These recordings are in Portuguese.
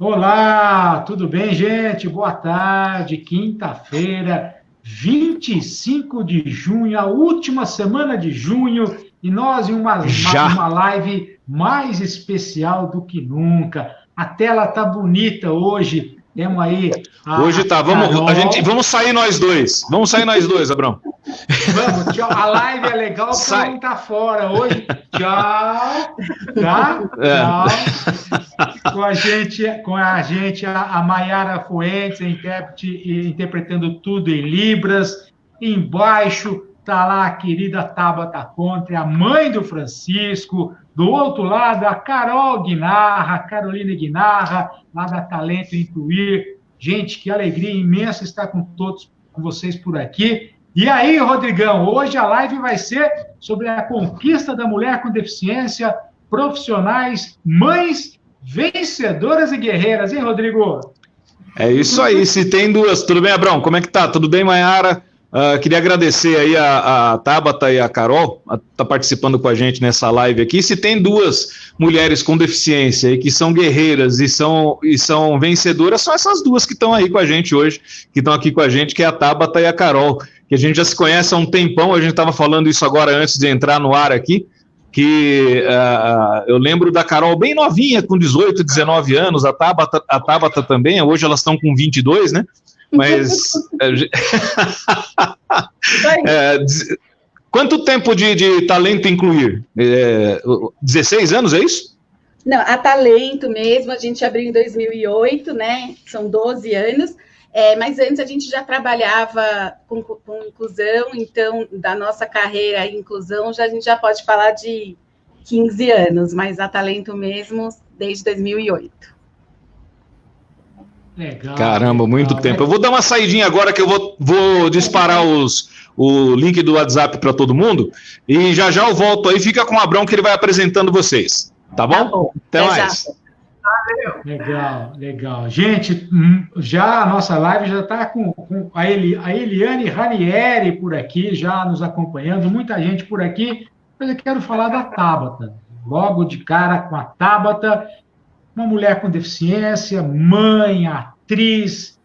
Olá, tudo bem, gente? Boa tarde, quinta-feira, 25 de junho, a última semana de junho, e nós em uma live mais especial do que nunca. A tela tá bonita hoje, temos aí Hoje tá, vamos sair nós dois. Vamos sair nós dois, Abrão. Vamos, tchau. A live é legal porque não tá fora hoje. Tchau. Tá? Tchau. Com a gente, a Mayara Fuentes, interpretando tudo em Libras. Embaixo tá lá a querida Tabata Conte, a mãe do Francisco. Do outro lado, a Carolina Guinarra, lá da Talento Incluir. Gente, que alegria imensa estar com vocês por aqui. E aí, Rodrigão, hoje a live vai ser sobre a conquista da mulher com deficiência, profissionais, mães, vencedoras e guerreiras, hein, Rodrigo? É isso aí, se tem duas. Tudo bem, Abrão? Como é que tá? Tudo bem, Mayara? Queria agradecer aí a Tabata e a Carol a estar participando com a gente nessa live aqui. Se tem duas mulheres com deficiência e que são guerreiras e são vencedoras, são essas duas que estão aí com a gente hoje, que estão aqui com a gente, que é a Tabata e a Carol, que a gente já se conhece há um tempão. A gente estava falando isso agora antes de entrar no ar aqui, que eu lembro da Carol bem novinha, com 18, 19 anos, a Tabata também, hoje elas estão com 22, né? Mas quanto tempo de Talento Incluir? 16 anos, é isso? Não, a Talento mesmo, a gente abriu em 2008, né? São 12 anos. Mas antes a gente já trabalhava com inclusão, então, da nossa carreira em inclusão, a gente já pode falar de 15 anos, mas a Talento mesmo desde 2008. Legal. Caramba, muito tempo. Eu vou dar uma saidinha agora que eu vou disparar o link do WhatsApp para todo mundo e já eu volto aí. Fica com o Abrão que ele vai apresentando vocês. Tá bom? Tá bom. Até mais. Legal. Gente, já a nossa live já está com a Eliane Ranieri por aqui, já nos acompanhando, muita gente por aqui, mas eu quero falar da Tabata. Logo de cara com a Tabata, uma mulher com deficiência, mãe, atriz,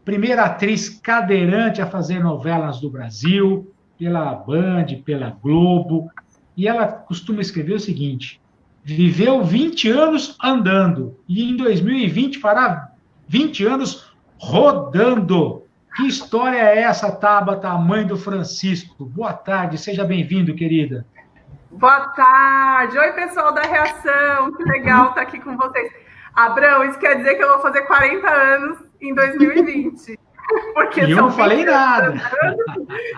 primeira atriz cadeirante a fazer novelas do Brasil, pela Band, pela Globo, e ela costuma escrever o seguinte: viveu 20 anos andando, e em 2020 fará 20 anos rodando. Que história é essa, Tabata, a mãe do Francisco? Boa tarde, seja bem-vindo, querida. Boa tarde. Oi, pessoal da Reação, que legal estar aqui com vocês. Abrão, isso quer dizer que eu vou fazer 40 anos em 2020. Porque eu não falei nada.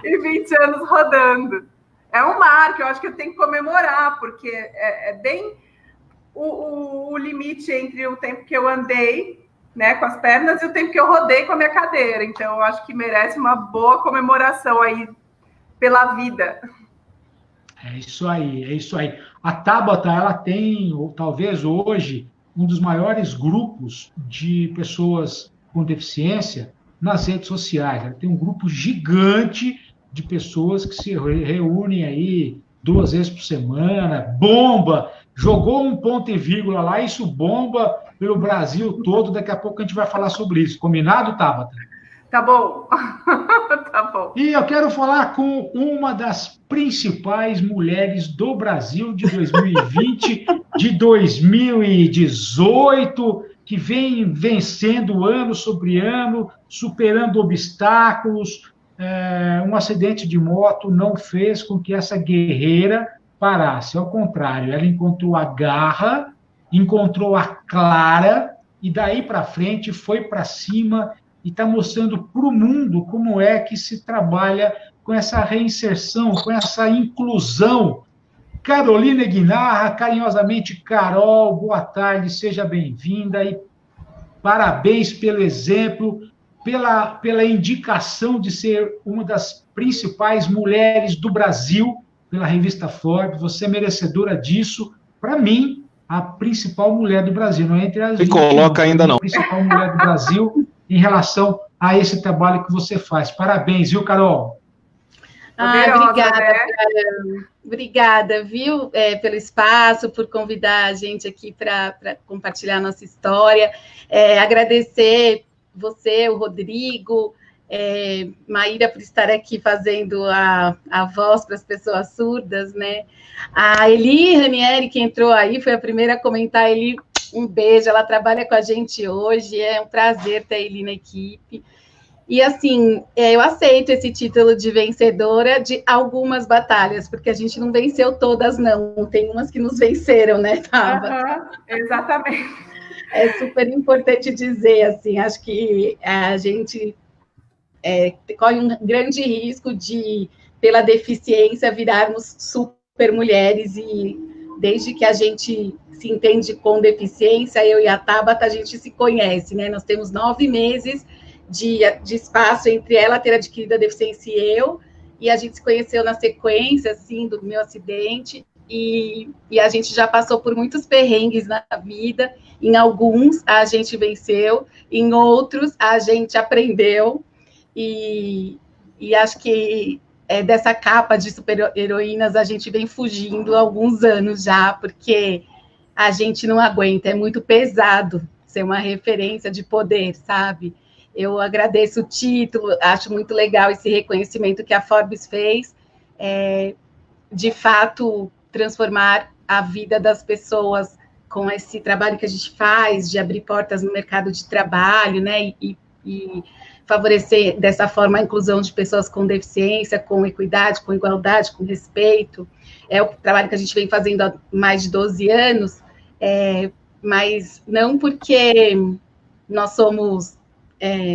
E 20 anos rodando. É um marco, eu acho que eu tenho que comemorar, porque é bem o limite entre o tempo que eu andei, né, com as pernas e o tempo que eu rodei com a minha cadeira. Então, eu acho que merece uma boa comemoração aí pela vida. É isso aí. A Tabata, ela tem, ou talvez hoje, um dos maiores grupos de pessoas com deficiência nas redes sociais. Ela tem um grupo gigante de pessoas que se reúnem aí 2 vezes por semana, bomba, jogou um ponto e vírgula lá, isso bomba pelo Brasil todo, daqui a pouco a gente vai falar sobre isso. Combinado, Tabata? Tá bom. Tá bom. E eu quero falar com uma das principais mulheres do Brasil de 2020, de 2018, que vem vencendo ano sobre ano, superando obstáculos. Um acidente de moto não fez com que essa guerreira parasse. Ao contrário, ela encontrou a garra, encontrou a clara, e daí para frente foi para cima e está mostrando para o mundo como é que se trabalha com essa reinserção, com essa inclusão. Carolina Guinarra, carinhosamente Carol, boa tarde, seja bem-vinda e parabéns pelo exemplo, pela indicação de ser uma das principais mulheres do Brasil pela revista Forbes. Você é merecedora disso. Para mim, a principal mulher do Brasil, não é entre as 20, coloca ainda não. A principal mulher do Brasil em relação a esse trabalho que você faz. Parabéns, viu, Carol? Obrigada, né? Obrigada, viu, pelo espaço, por convidar a gente aqui para compartilhar a nossa história. Agradecer você, o Rodrigo, Maíra, por estar aqui fazendo a voz para as pessoas surdas, né? A Eli Ranieri, que entrou aí, foi a primeira a comentar. Eli, um beijo, ela trabalha com a gente hoje, é um prazer ter a Eli na equipe. E, assim, eu aceito esse título de vencedora de algumas batalhas, porque a gente não venceu todas, não. Tem umas que nos venceram, né, Taba? Exatamente. É super importante dizer, assim, acho que a gente corre um grande risco de, pela deficiência, virarmos super mulheres, e desde que a gente se entende com deficiência, eu e a Tabata, a gente se conhece, né? Nós temos 9 meses de espaço entre ela ter adquirido a deficiência e a gente se conheceu na sequência, assim, do meu acidente, e a gente já passou por muitos perrengues na vida. Em alguns a gente venceu, em outros a gente aprendeu, e acho que dessa capa de super-heroínas a gente vem fugindo há alguns anos já, porque a gente não aguenta, é muito pesado ser uma referência de poder, sabe? Eu agradeço o título, acho muito legal esse reconhecimento que a Forbes fez, de fato, transformar a vida das pessoas com esse trabalho que a gente faz, de abrir portas no mercado de trabalho, né, e favorecer dessa forma a inclusão de pessoas com deficiência, com equidade, com igualdade, com respeito. É o trabalho que a gente vem fazendo há mais de 12 anos, mas não porque nós somos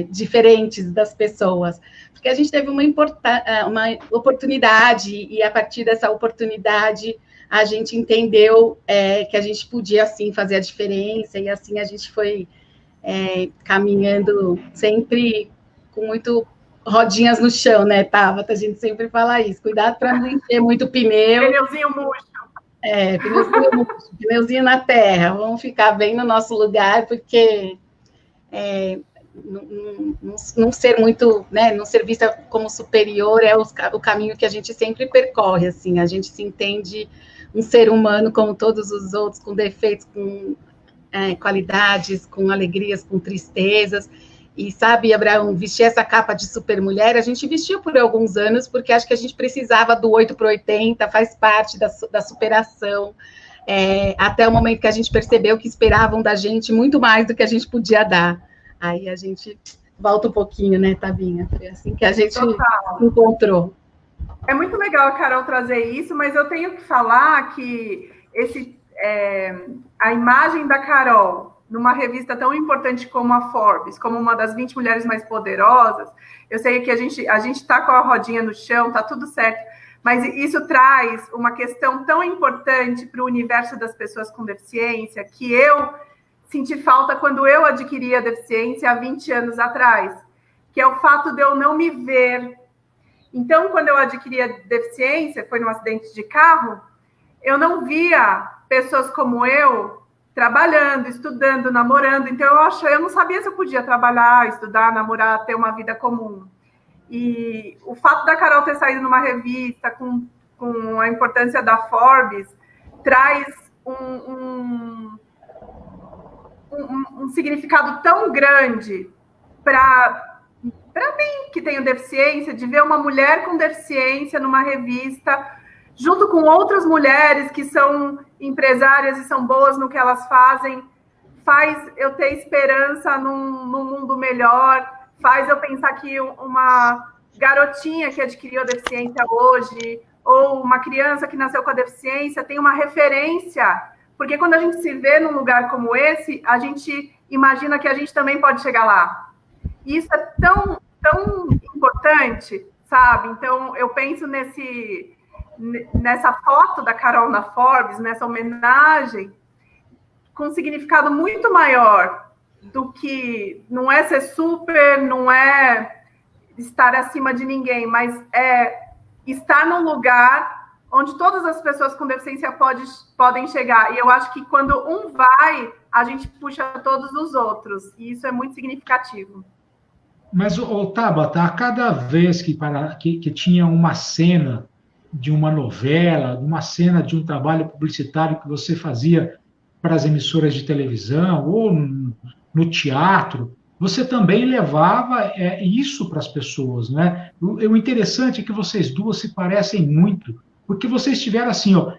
diferentes das pessoas, porque a gente teve uma oportunidade, e a partir dessa oportunidade a gente entendeu que a gente podia, assim, fazer a diferença, e assim a gente foi caminhando sempre com muito rodinhas no chão, né, Tabata? A gente sempre fala isso, cuidado para não encher muito pneu. Pneuzinho murcho. Pneuzinho murcho, pneuzinho na terra, vamos ficar bem no nosso lugar, porque não ser muito, né, não ser vista como superior é o caminho que a gente sempre percorre, assim, a gente se entende um ser humano como todos os outros, com defeitos, com qualidades, com alegrias, com tristezas. E sabe, Abraão, vestir essa capa de supermulher, a gente vestiu por alguns anos, porque acho que a gente precisava do 8 para 80, faz parte da superação, até o momento que a gente percebeu que esperavam da gente muito mais do que a gente podia dar. Aí a gente volta um pouquinho, né, Tabinha? Foi assim que a gente encontrou. É muito legal a Carol trazer isso, mas eu tenho que falar que a imagem da Carol numa revista tão importante como a Forbes, como uma das 20 mulheres mais poderosas, eu sei que a gente está com a rodinha no chão, está tudo certo, mas isso traz uma questão tão importante para o universo das pessoas com deficiência, que eu senti falta quando eu adquiri a deficiência há 20 anos atrás, que é o fato de eu não me ver. Então, quando eu adquiri a deficiência, foi num acidente de carro, eu não via pessoas como eu trabalhando, estudando, namorando. Então, eu não sabia se eu podia trabalhar, estudar, namorar, ter uma vida comum. E o fato da Carol ter saído numa revista com a importância da Forbes traz um significado tão grande para mim, que tenho deficiência, de ver uma mulher com deficiência numa revista, junto com outras mulheres que são empresárias e são boas no que elas fazem, faz eu ter esperança num mundo melhor, faz eu pensar que uma garotinha que adquiriu a deficiência hoje, ou uma criança que nasceu com a deficiência, tem uma referência, porque quando a gente se vê num lugar como esse, a gente imagina que a gente também pode chegar lá. E isso é tão, tão importante, sabe? Então, eu penso nessa foto da Carol na Forbes, nessa homenagem, com um significado muito maior do que não é ser super, não é estar acima de ninguém, mas é estar num lugar onde todas as pessoas com deficiência podem chegar. E eu acho que quando um vai, a gente puxa todos os outros. E isso é muito significativo. Mas, Tabata, a cada vez que tinha uma cena de uma novela, uma cena de um trabalho publicitário que você fazia para as emissoras de televisão ou no teatro, você também levava isso para as pessoas, né? O interessante é que vocês duas se parecem muito, porque vocês tiveram assim, ó,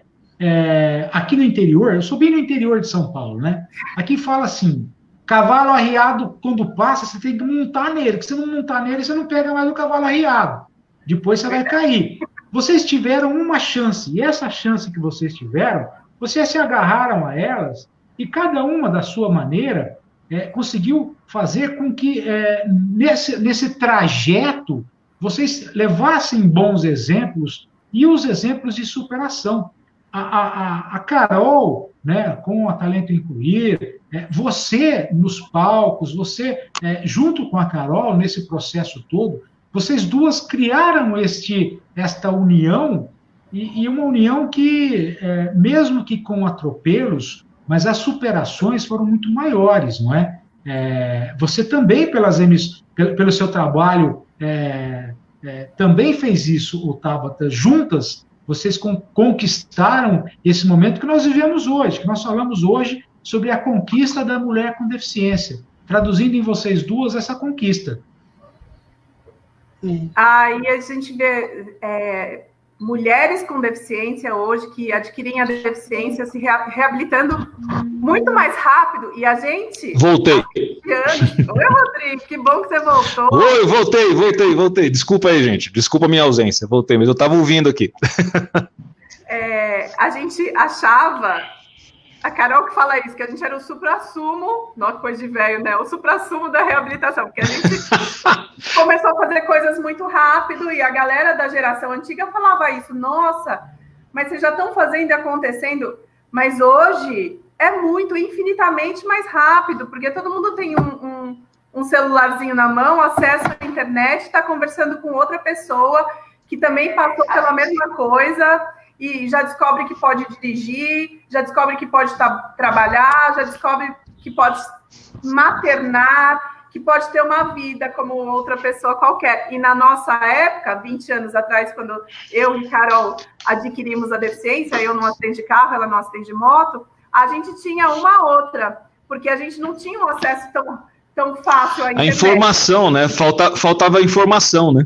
aqui no interior, eu sou bem no interior de São Paulo, né? Aqui fala assim, cavalo arriado, quando passa, você tem que montar nele, porque se não montar nele, você não pega mais o cavalo arriado. Depois você vai cair. Vocês tiveram uma chance, e essa chance que vocês tiveram, vocês se agarraram a elas, e cada uma da sua maneira conseguiu fazer com que, nesse trajeto, vocês levassem bons exemplos e os exemplos de superação. A Carol, né, com a Talento Incluir, você nos palcos, você, junto com a Carol, nesse processo todo, vocês duas criaram esta união, e uma união que, mesmo que com atropelos, mas as superações foram muito maiores, não é? Você também, pelo seu trabalho, também fez isso, Tabata, juntas, vocês conquistaram esse momento que nós vivemos hoje, que nós falamos hoje sobre a conquista da mulher com deficiência, traduzindo em vocês duas essa conquista. Aí a gente vê mulheres com deficiência hoje que adquirem a deficiência se reabilitando muito mais rápido, e a gente... Voltei. Oi, Rodrigo, que bom que você voltou. Oi, voltei. Desculpa aí, gente. Desculpa a minha ausência. Voltei, mas eu estava ouvindo aqui. A gente achava, a Carol que fala isso, que a gente era o suprassumo, não coisa de velho, né? O suprassumo da reabilitação, porque a gente começou a fazer coisas muito rápido, e a galera da geração antiga falava isso, nossa, mas vocês já estão fazendo e acontecendo, mas hoje é muito, infinitamente mais rápido, porque todo mundo tem um celularzinho na mão, acessa a internet, está conversando com outra pessoa que também passou pela mesma coisa, e já descobre que pode dirigir, já descobre que pode trabalhar, já descobre que pode maternar, que pode ter uma vida como outra pessoa qualquer. E na nossa época, 20 anos atrás, quando eu e Carol adquirimos a deficiência, eu não acidente de carro, ela não acidente de moto, a gente tinha uma outra, porque a gente não tinha um acesso tão fácil à internet. A informação, né? Faltava informação, né?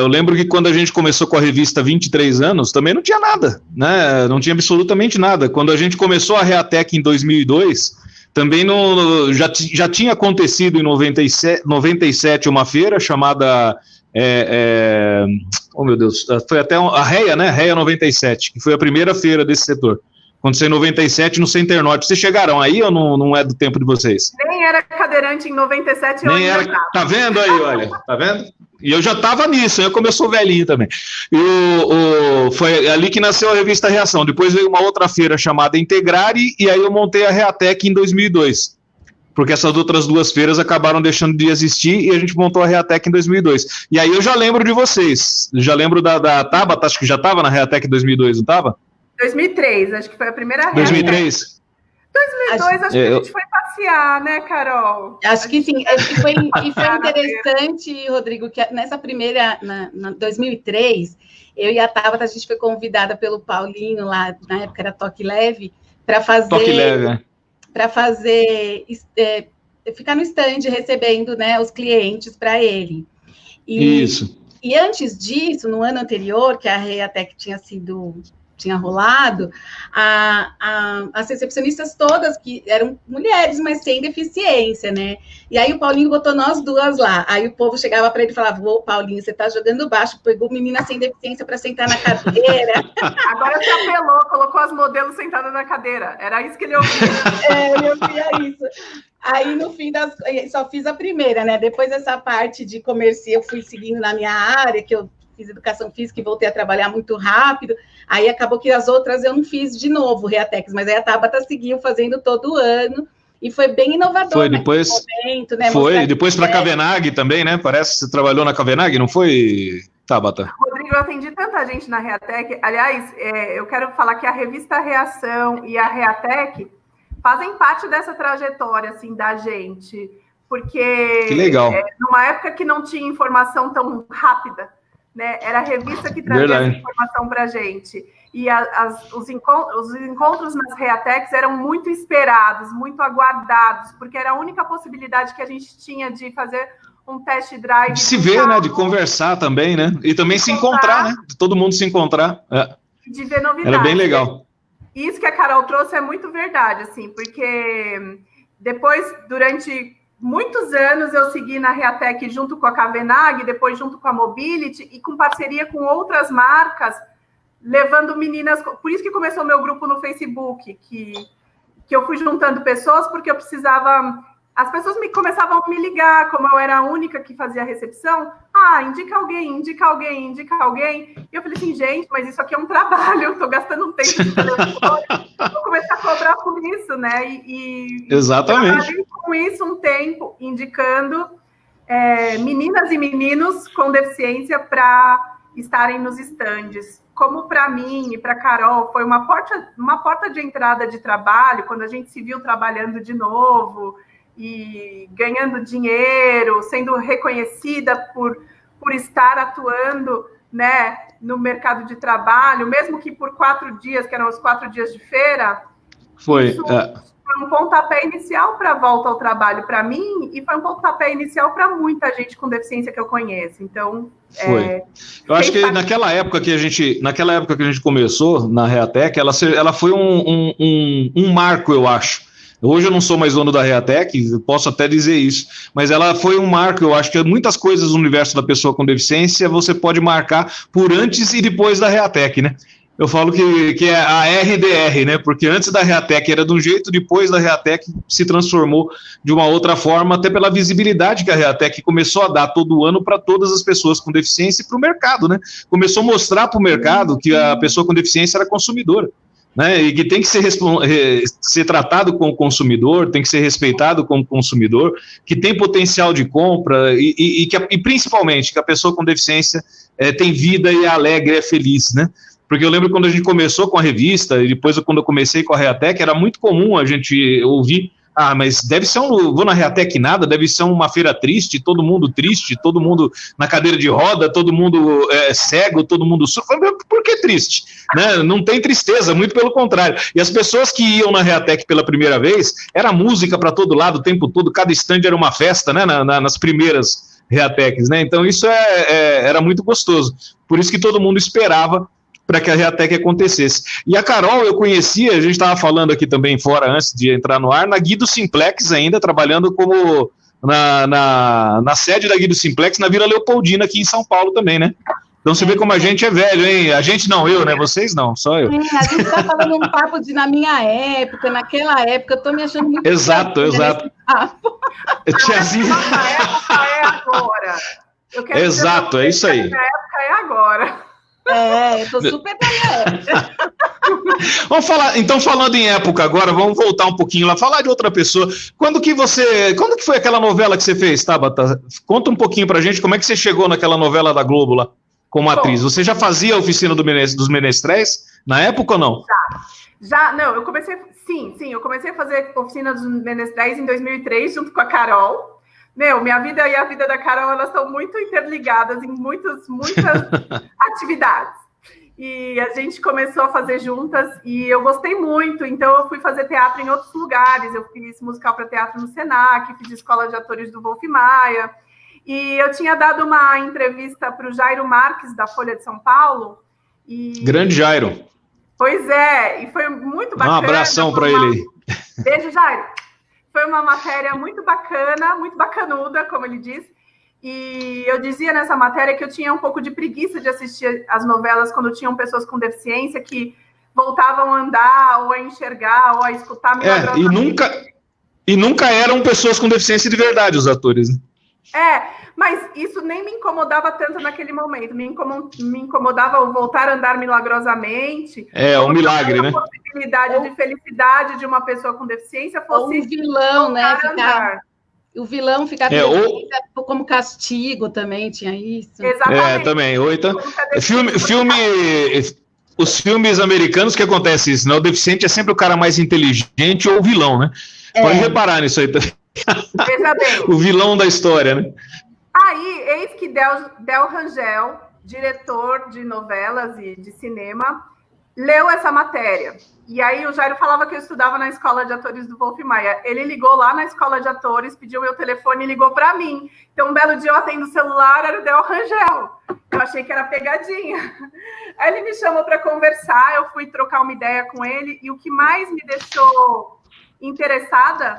Eu lembro que quando a gente começou com a revista 23 anos, também não tinha nada, né? Não tinha absolutamente nada. Quando a gente começou a Reatec em 2002, também já tinha acontecido em 97 uma feira chamada... oh, meu Deus, foi até a REA, né? REA 97, que foi a primeira feira desse setor. Aconteceu em 97 no Center Norte. Vocês chegaram aí ou não é do tempo de vocês? Nem era cadeirante em 97. Nem era. Tá vendo aí, olha? Tá vendo? E eu já estava nisso, eu sou velhinho também. E foi ali que nasceu a revista Reação. Depois veio uma outra feira chamada Integrare, e aí eu montei a Reatec em 2002. Porque essas outras duas feiras acabaram deixando de existir e a gente montou a Reatec em 2002. E aí eu já lembro de vocês. Já lembro da Tabata, acho que já estava na Reatec em 2002, não estava? 2003, acho que foi a primeira reta. 2003? 2002, acho que a gente foi passear, né, Carol? Acho que sim. E foi interessante, Rodrigo, que nessa primeira, na 2003, eu e a Tabata, a gente foi convidada pelo Paulinho, lá na época era Toque Leve, para fazer... Toque Leve, né? Para fazer... ficar no stand recebendo, né, os clientes para ele. Isso. E antes disso, no ano anterior, que a Reatec tinha rolado, as recepcionistas todas, que eram mulheres, mas sem deficiência, né? E aí o Paulinho botou nós duas lá. Aí o povo chegava para ele e falava, ô, Paulinho, você tá jogando baixo, pegou menina sem deficiência para sentar na cadeira. Agora você apelou, colocou as modelos sentadas na cadeira. Era isso que ele ouvia. Eu ouvia isso. Aí, no fim só fiz a primeira, né? Depois dessa parte de comercial, eu fui seguindo na minha área, que eu fiz educação física e voltei a trabalhar muito rápido. Aí acabou que as outras eu não fiz de novo, Reatex, mas aí a Tabata seguiu fazendo todo ano e foi bem inovador. Foi depois, momento, né? Foi depois para a Cavenag também, né? Parece que você trabalhou na Cavenag, não foi, Tabata? Rodrigo, eu atendi tanta gente na Reatec. Aliás, eu quero falar que a revista Reação e a Reatec fazem parte dessa trajetória, assim, da gente. porque que legal. Numa época que não tinha informação tão rápida, né? Era a revista que trazia essa informação para a gente. E os encontros nas Reatecs eram muito esperados, muito aguardados, porque era a única possibilidade que a gente tinha de fazer um test drive. De se ver, né? De conversar também, né? E também se encontrar, né? De todo mundo se encontrar. De ver novidades. Era bem legal. Isso que a Carol trouxe é muito verdade, assim, porque depois, durante muitos anos, eu segui na Reatec junto com a Kavenag, depois junto com a Mobility e com parceria com outras marcas, levando meninas... Por isso que começou o meu grupo no Facebook, que eu fui juntando pessoas, porque eu precisava... As pessoas começavam a me ligar, como eu era a única que fazia a recepção. Indica alguém. E eu falei assim, gente, mas isso aqui é um trabalho, eu estou gastando um tempo de telefone, vou começar a cobrar por isso, né? Exatamente. Trabalhei com isso um tempo, indicando meninas e meninos com deficiência para estarem nos estandes. Como para mim e para a Carol foi uma porta de entrada de trabalho, quando a gente se viu trabalhando de novo e ganhando dinheiro, sendo reconhecida por estar atuando, né, no mercado de trabalho, mesmo que por 4 dias, que eram os 4 dias de feira. Foi um pontapé inicial para a volta ao trabalho para mim e foi um pontapé inicial para muita gente com deficiência que eu conheço. Então, foi. Eu acho que naquela época que a gente começou na Reatec, ela foi um marco, eu acho. Hoje eu não sou mais dono da Reatec, posso até dizer isso, mas ela foi um marco, eu acho que muitas coisas no universo da pessoa com deficiência você pode marcar por antes e depois da Reatec, né? Eu falo que é a RDR, né? Porque antes da Reatec era de um jeito, depois da Reatec se transformou de uma outra forma, até pela visibilidade que a Reatec começou a dar todo ano para todas as pessoas com deficiência e para o mercado, né? Começou a mostrar para o mercado que a pessoa com deficiência era consumidora, né? E que tem que ser tratado como consumidor, tem que ser respeitado como consumidor, que tem potencial de compra e principalmente que a pessoa com deficiência tem vida e é alegre, é feliz, né? Porque eu lembro quando a gente começou com a revista, e depois quando eu comecei com a Reatec, era muito comum a gente ouvir, mas deve ser vou na Reatec nada, deve ser uma feira triste, todo mundo na cadeira de roda, todo mundo cego, todo mundo surdo. Por que triste? Né? Não tem tristeza, muito pelo contrário. E as pessoas que iam na Reatec pela primeira vez, era música para todo lado o tempo todo, cada estande era uma festa, né? Nas primeiras Reatecs, né? Então isso era muito gostoso. Por isso que todo mundo esperava para que a Reatec acontecesse. E a Carol eu conhecia, a gente estava falando aqui também fora, antes de entrar no ar, na Guido Simplex ainda, trabalhando como na sede da Guido Simplex, na Vila Leopoldina, aqui em São Paulo também, né? Então você vê como a gente é velho, hein? A gente não, eu, né? Vocês não, só eu. A gente está falando um papo de na minha época, naquela época, eu estou me achando muito... Exato. Tiazinha... A época é agora. Exato, é isso aí. A época é agora. Eu tô super velha. Vamos falar, então, falando em época agora, vamos voltar um pouquinho lá, falar de outra pessoa. Quando que foi aquela novela que você fez, Tabata? Conta um pouquinho pra gente, como é que você chegou naquela novela da Globo lá, como atriz? Você já fazia a oficina dos Menestréis na época ou não? Já, não, eu comecei a fazer oficina dos Menestréis em 2003, junto com a Carol. Minha vida e a vida da Carol, elas estão muito interligadas em muitas atividades. E a gente começou a fazer juntas e eu gostei muito, então eu fui fazer teatro em outros lugares. Eu fiz musical para teatro no Senac, fiz escola de atores do Wolf Maia. E eu tinha dado uma entrevista para o Jairo Marques, da Folha de São Paulo. Grande Jairo. Pois é, e foi muito bacana. Um abração para ele. Beijo, Jairo. Foi uma matéria muito bacana, muito bacanuda, como ele diz. E eu dizia nessa matéria que eu tinha um pouco de preguiça de assistir as novelas quando tinham pessoas com deficiência que voltavam a andar, ou a enxergar, ou a escutar milagrosamente. E nunca eram pessoas com deficiência de verdade, os atores, né? Mas isso nem me incomodava tanto naquele momento. Me incomodava o voltar a andar milagrosamente. Um milagre, né? A possibilidade de felicidade de uma pessoa com deficiência fosse... Ou o vilão, né? O vilão ficar como castigo também, tinha isso. Exatamente. Também. Os filmes americanos que acontece isso, né? O deficiente é sempre o cara mais inteligente ou o vilão, né? Pode reparar nisso aí também. Veja bem. O vilão da história, né? Aí, eis que Del Rangel, diretor de novelas e de cinema, leu essa matéria. E aí o Jairo falava que eu estudava na escola de atores do Wolf Maia. Ele ligou lá na escola de atores, pediu meu telefone e ligou para mim. Então, um belo dia eu atendo o celular, era o Del Rangel. Eu achei que era pegadinha. Aí ele me chamou para conversar, eu fui trocar uma ideia com ele, e o que mais me deixou interessada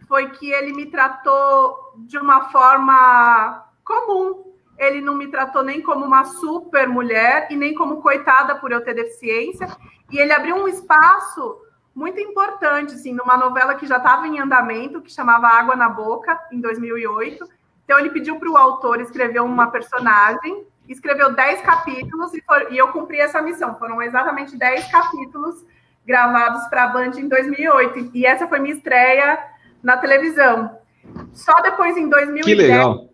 foi que ele me tratou de uma forma comum. Ele não me tratou nem como uma super mulher e nem como coitada por eu ter deficiência. E ele abriu um espaço muito importante, assim, numa novela que já estava em andamento, que chamava Água na Boca, em 2008. Então, ele pediu para o autor escrever uma personagem, escreveu 10 capítulos e eu cumpri essa missão. Foram exatamente 10 capítulos gravados para a Band em 2008. E essa foi minha estreia na televisão. Só depois, em 2010... Que legal.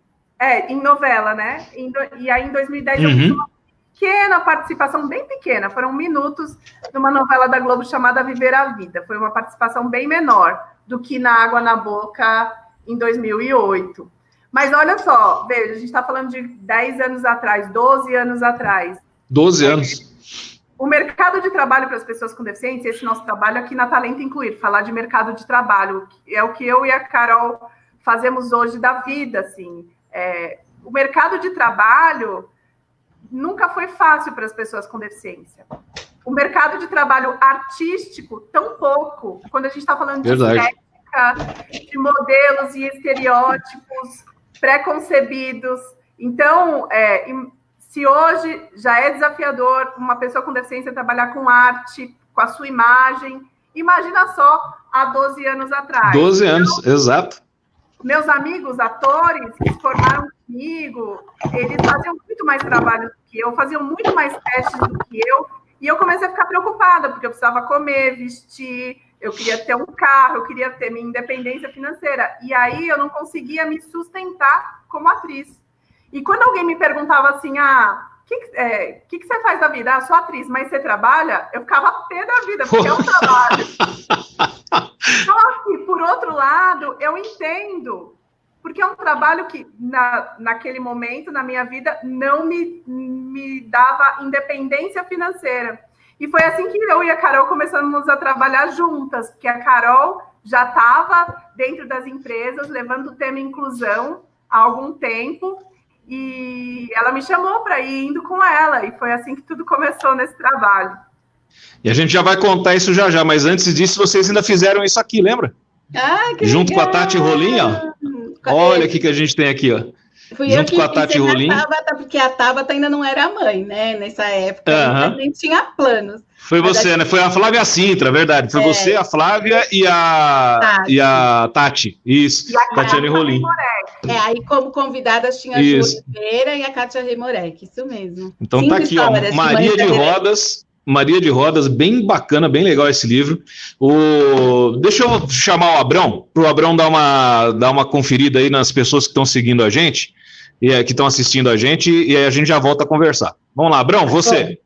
Em novela, né? E aí, em 2010, eu fiz uma pequena participação, bem pequena, foram minutos, numa novela da Globo chamada Viver a Vida. Foi uma participação bem menor do que na Água na Boca, em 2008. Mas olha só, veja, a gente está falando de 10 anos atrás, 12 anos atrás. 12 anos. O mercado de trabalho para as pessoas com deficiência, esse nosso trabalho aqui na Talento Incluir, falar de mercado de trabalho, é o que eu e a Carol fazemos hoje da vida, assim. O mercado de trabalho nunca foi fácil para as pessoas com deficiência. O mercado de trabalho artístico, tão pouco, quando a gente está falando de estética, de modelos e estereótipos preconcebidos. Então, se hoje já é desafiador uma pessoa com deficiência trabalhar com arte, com a sua imagem, imagina só há 12 anos atrás. 12 anos, exato. Meus amigos atores que se formaram comigo, eles faziam muito mais trabalho do que eu, faziam muito mais testes do que eu, e eu comecei a ficar preocupada, porque eu precisava comer, vestir, eu queria ter um carro, eu queria ter minha independência financeira, e aí eu não conseguia me sustentar como atriz. E quando alguém me perguntava assim, o que você faz da vida? Sou atriz, mas você trabalha? Eu ficava pé da vida, porque é um trabalho. Só que, por outro lado, eu entendo, porque é um trabalho que, naquele momento, na minha vida, não me dava independência financeira. E foi assim que eu e a Carol começamos a trabalhar juntas, porque a Carol já estava dentro das empresas, levando o tema inclusão há algum tempo, e ela me chamou para ir indo com ela, e foi assim que tudo começou nesse trabalho. E a gente já vai contar isso já, mas antes disso, vocês ainda fizeram isso aqui, lembra? Que junto legal. Com a Tati Rolim, ó. Olha o que a gente tem aqui, ó. Fui junto eu com a Tati Rolim. Tabata, porque a Tabata ainda não era mãe, né? Nessa época, a gente tinha planos. Foi você, né? Foi a Flávia Sintra, verdade. Foi você, a Flávia e a Tati. Isso, e a Tatiane Rolim. Aí como convidadas tinha a Ju Oliveira e a Kátia Remorek, isso mesmo. Então 5 tá aqui, ó, Maria de Rodas, bem bacana, bem legal esse livro. Deixa eu chamar o Abrão, para o Abrão dar uma conferida aí nas pessoas que estão seguindo a gente, e que estão assistindo a gente, e aí a gente já volta a conversar. Vamos lá, Abrão, você.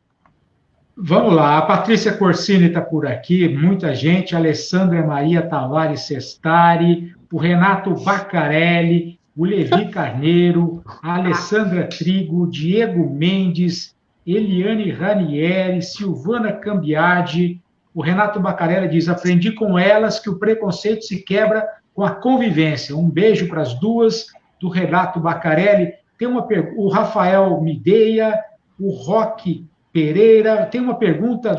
Vamos lá, a Patrícia Corsini está por aqui, muita gente, a Alessandra Maria Tavares Sestari, o Renato Bacarelli, o Levi Carneiro, a Alessandra Trigo, o Diego Mendes, Eliane Ranieri, Silvana Cambiade, o Renato Bacarelli diz, aprendi com elas que o preconceito se quebra com a convivência. Um beijo para as duas, do Renato Bacarelli. Tem o Rafael Mideia, o Roque Pereira, tem uma pergunta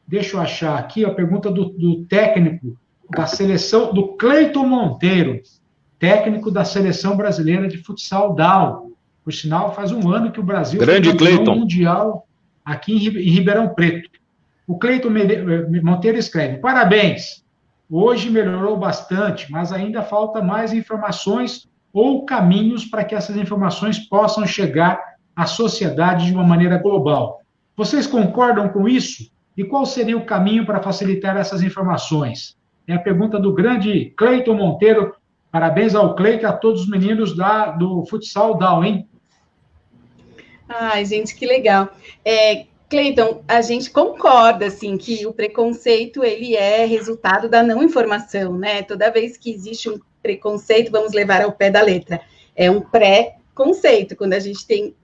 deixa eu achar aqui, a pergunta do técnico da seleção, do Cleiton Monteiro, técnico da Seleção Brasileira de Futsal Down. Por sinal, faz um ano que o Brasil foi campeão mundial aqui em Ribeirão Preto. O Cleiton Monteiro escreve, parabéns, hoje melhorou bastante, mas ainda falta mais informações ou caminhos para que essas informações possam chegar à sociedade de uma maneira global. Vocês concordam com isso? E qual seria o caminho para facilitar essas informações? É a pergunta do grande Cleiton Monteiro. Parabéns ao Cleiton e a todos os meninos do Futsal Down, hein? Ai, gente, que legal. Cleiton, a gente concorda, assim, que o preconceito, ele é resultado da não informação, né? Toda vez que existe preconceito, vamos levar ao pé da letra. É um pré-conceito, quando a gente tem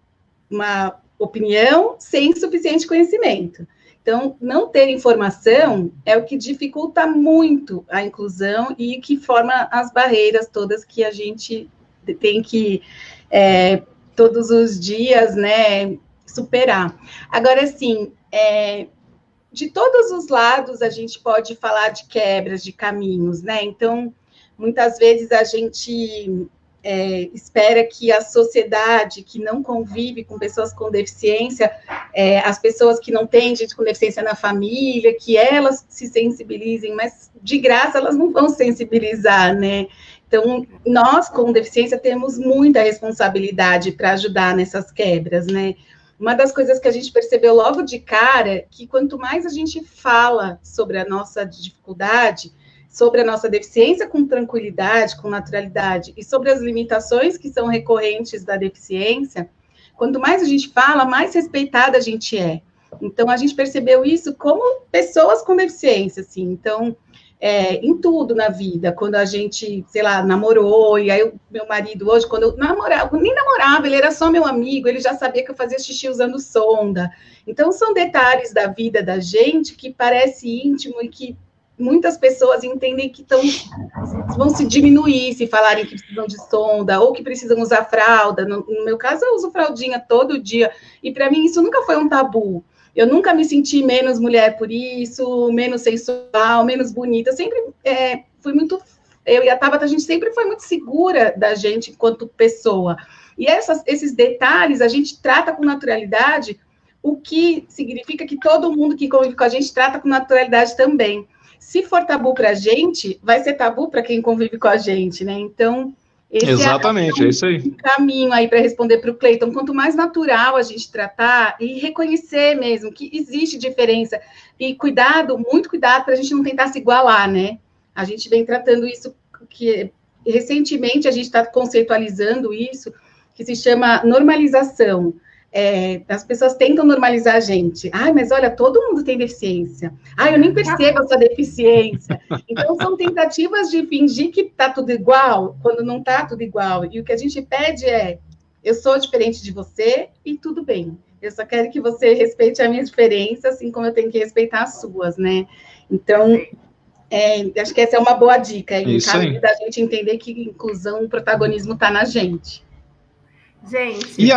uma opinião sem suficiente conhecimento. Então, não ter informação é o que dificulta muito a inclusão e que forma as barreiras todas que a gente tem que, todos os dias, né, superar. Agora, assim, de todos os lados a gente pode falar de quebras, de caminhos, né? Então, muitas vezes a gente espera que a sociedade que não convive com pessoas com deficiência, as pessoas que não têm gente com deficiência na família, que elas se sensibilizem, mas de graça elas não vão sensibilizar, né? Então, nós com deficiência temos muita responsabilidade para ajudar nessas quebras, né? Uma das coisas que a gente percebeu logo de cara, que quanto mais a gente fala sobre a nossa dificuldade, sobre a nossa deficiência com tranquilidade, com naturalidade, e sobre as limitações que são recorrentes da deficiência, quanto mais a gente fala, mais respeitada a gente é. Então, a gente percebeu isso como pessoas com deficiência, assim. Então, em tudo na vida, quando a gente, sei lá, namorou, e aí meu marido hoje, quando eu namorava, nem namorava, ele era só meu amigo, ele já sabia que eu fazia xixi usando sonda. Então, são detalhes da vida da gente que parece íntimo e que muitas pessoas entendem que vão se diminuir se falarem que precisam de sonda ou que precisam usar fralda. No meu caso, eu uso fraldinha todo dia. E para mim isso nunca foi um tabu. Eu nunca me senti menos mulher por isso, menos sensual, menos bonita. Eu sempre fui muito... Eu e a Tabata, a gente sempre foi muito segura da gente enquanto pessoa. E esses detalhes a gente trata com naturalidade, o que significa que todo mundo que convive com a gente trata com naturalidade também. Se for tabu para a gente, vai ser tabu para quem convive com a gente, né? Então, esse exatamente, é isso aí. Um caminho aí para responder para o Cleiton. Quanto mais natural a gente tratar e reconhecer mesmo que existe diferença e cuidado, muito cuidado para a gente não tentar se igualar, né? A gente vem tratando isso, que recentemente a gente está conceitualizando isso, que se chama normalização. As pessoas tentam normalizar a gente. Ai, mas olha, todo mundo tem deficiência. Ai, eu nem percebo essa deficiência. Então, são tentativas de fingir que está tudo igual, quando não está tudo igual. E o que a gente pede eu sou diferente de você e tudo bem. Eu só quero que você respeite a minha diferença, assim como eu tenho que respeitar as suas, né? Então, acho que essa é uma boa dica. Em caso da gente entender que inclusão, o protagonismo está na gente. Gente,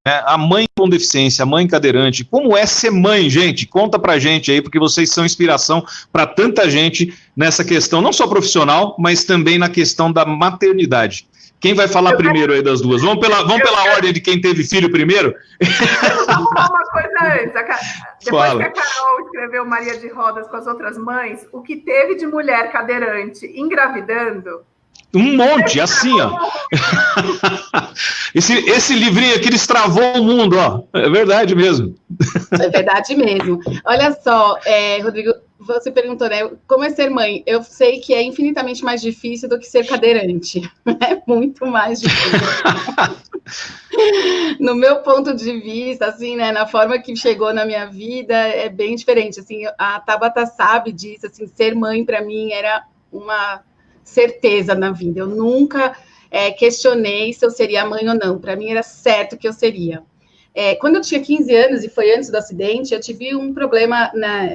a mãe com deficiência, a mãe cadeirante, como é ser mãe, gente? Conta pra gente aí, porque vocês são inspiração para tanta gente nessa questão, não só profissional, mas também na questão da maternidade. Quem vai falar primeiro aí das duas? Vamos pela ordem de quem teve filho primeiro? Vamos falar uma coisa antes. Depois que a Carol escreveu Maria de Rodas com as outras mães, o que teve de mulher cadeirante engravidando... Um monte, assim, ó. Esse livrinho aqui destravou o mundo, ó. É verdade mesmo. É verdade mesmo. Olha só, Rodrigo, você perguntou, né? Como é ser mãe? Eu sei que é infinitamente mais difícil do que ser cadeirante. É muito mais difícil. No meu ponto de vista, assim, né? Na forma que chegou na minha vida, é bem diferente. Assim, a Tabata sabe disso, assim, ser mãe para mim era uma certeza na vida. Eu nunca questionei se eu seria mãe ou não. Para mim era certo que eu seria. Quando eu tinha 15 anos, e foi antes do acidente, eu tive um problema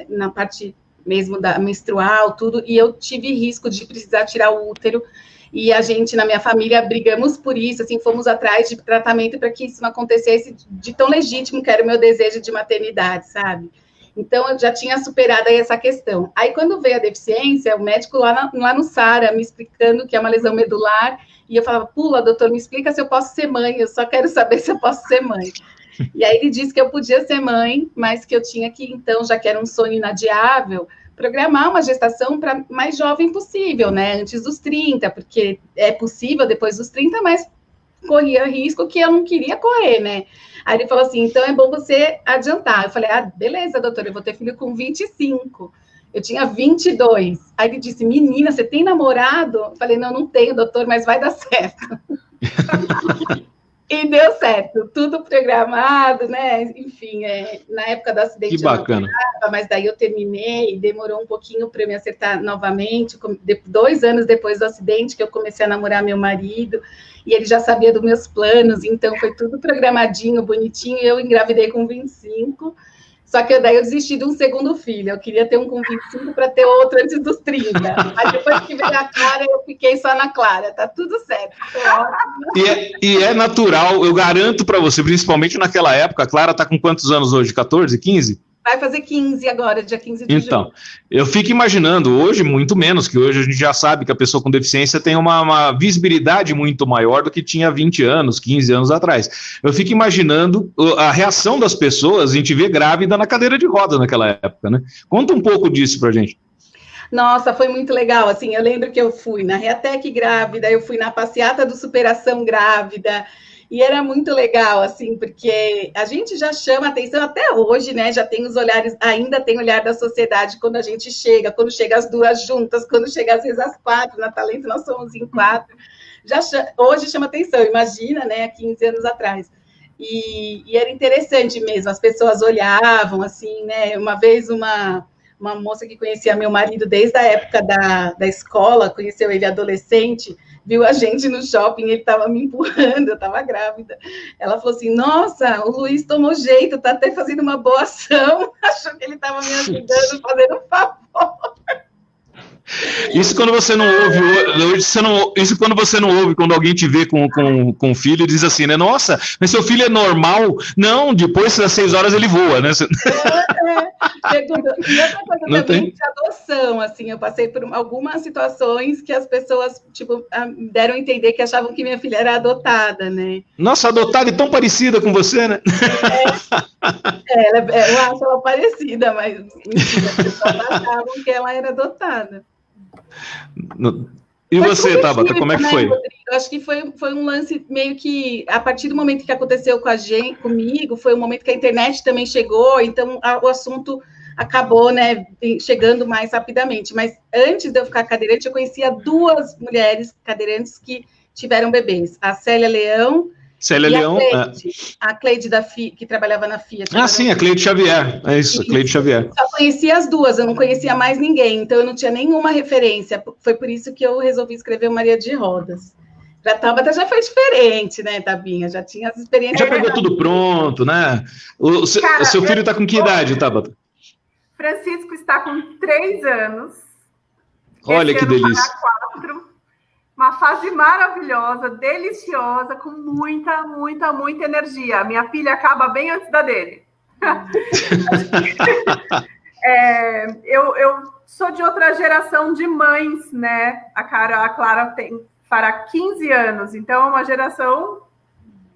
na parte mesmo da menstrual, tudo, e eu tive risco de precisar tirar o útero, e a gente, na minha família, brigamos por isso, assim, fomos atrás de tratamento para que isso não acontecesse de tão legítimo que era o meu desejo de maternidade, sabe? Então, eu já tinha superado aí essa questão. Aí, quando veio a deficiência, o médico lá no Sara, me explicando que é uma lesão medular, e eu falava, pula, doutor, me explica se eu posso ser mãe, eu só quero saber se eu posso ser mãe. E aí ele disse que eu podia ser mãe, mas que eu tinha que, então, já que era um sonho inadiável, programar uma gestação para mais jovem possível, né, antes dos 30, porque é possível depois dos 30, mas corria risco que eu não queria correr, né. Aí ele falou assim, então é bom você adiantar. Eu falei, beleza, doutora, eu vou ter filho com 25. Eu tinha 22. Aí ele disse, menina, você tem namorado? Eu falei, não tenho, doutor, mas vai dar certo. E deu certo, tudo programado, né? Enfim, na época do acidente que bacana. eu namorava, mas daí eu terminei, demorou um pouquinho para me acertar novamente, 2 anos depois do acidente que eu comecei a namorar meu marido, e ele já sabia dos meus planos, então foi tudo programadinho, bonitinho, e eu engravidei com 25. Só que daí eu desisti de um segundo filho. Eu queria ter um com 25 para ter outro antes dos 30. Mas depois que veio a Clara, eu fiquei só na Clara. Tá tudo certo. E é natural, eu garanto para você, principalmente naquela época, a Clara tá com quantos anos hoje? 14, 15? Vai fazer 15 agora, dia 15 de junho. Então, eu fico imaginando, hoje muito menos, que hoje a gente já sabe que a pessoa com deficiência tem uma visibilidade muito maior do que tinha 20 anos, 15 anos atrás. Eu fico imaginando a reação das pessoas em te ver grávida na cadeira de rodas naquela época, né? Conta um pouco disso pra gente. Nossa, foi muito legal, assim, eu lembro que eu fui na Reatec grávida, eu fui na passeata do Superação grávida, e era muito legal, assim, porque a gente já chama atenção até hoje, né? Já tem os olhares, ainda tem o olhar da sociedade quando a gente chega, quando chega as duas juntas, quando chega às vezes as 4, na Talento nós somos em 4. Hoje chama atenção, imagina, né? Há 15 anos atrás. E era interessante mesmo, as pessoas olhavam, assim, né? Uma vez uma moça que conhecia meu marido desde a época da escola, conheceu ele adolescente, viu a gente no shopping, ele estava me empurrando, eu estava grávida. Ela falou assim, nossa, o Luiz tomou jeito, está até fazendo uma boa ação, achou que ele estava me ajudando, fazendo um favor. Isso quando você não ouve, isso quando você não ouve, quando alguém te vê com um filho e diz assim, né? Nossa, mas seu filho é normal? Não, depois das 6 horas ele voa, né? E outra coisa também de adoção, assim, eu passei por algumas situações que as pessoas, tipo, deram a entender que achavam que minha filha era adotada, né? Nossa, adotada e tão parecida com você, né? Eu acho ela parecida, mas enfim, as pessoas achavam que ela era adotada. E você, Tabata, como é que foi? Rodrigo? Eu acho que foi um lance meio que, a partir do momento que aconteceu comigo, foi um momento que a internet também chegou, então o assunto acabou, né, chegando mais rapidamente. Mas antes de eu ficar cadeirante, eu conhecia 2 mulheres cadeirantes que tiveram bebês, a Célia Leão a Cleide da Fiat, que trabalhava na Fiat. Sim, a Cleide Xavier. É isso, Cleide Xavier. Só conhecia as 2, eu não conhecia mais ninguém, então eu não tinha nenhuma referência. Foi por isso que eu resolvi escrever Maria de Rodas. Já foi diferente, né, Tabinha? Já tinha as experiências. Já pegou tudo pronto, né? O seu filho está com que idade, Tabata? Francisco está com 3 anos. Olha que delícia. 4. Uma fase maravilhosa, deliciosa, com muita, muita, muita energia. A minha filha acaba bem antes da dele. Eu sou de outra geração de mães, né? A Clara fará 15 anos, então é uma geração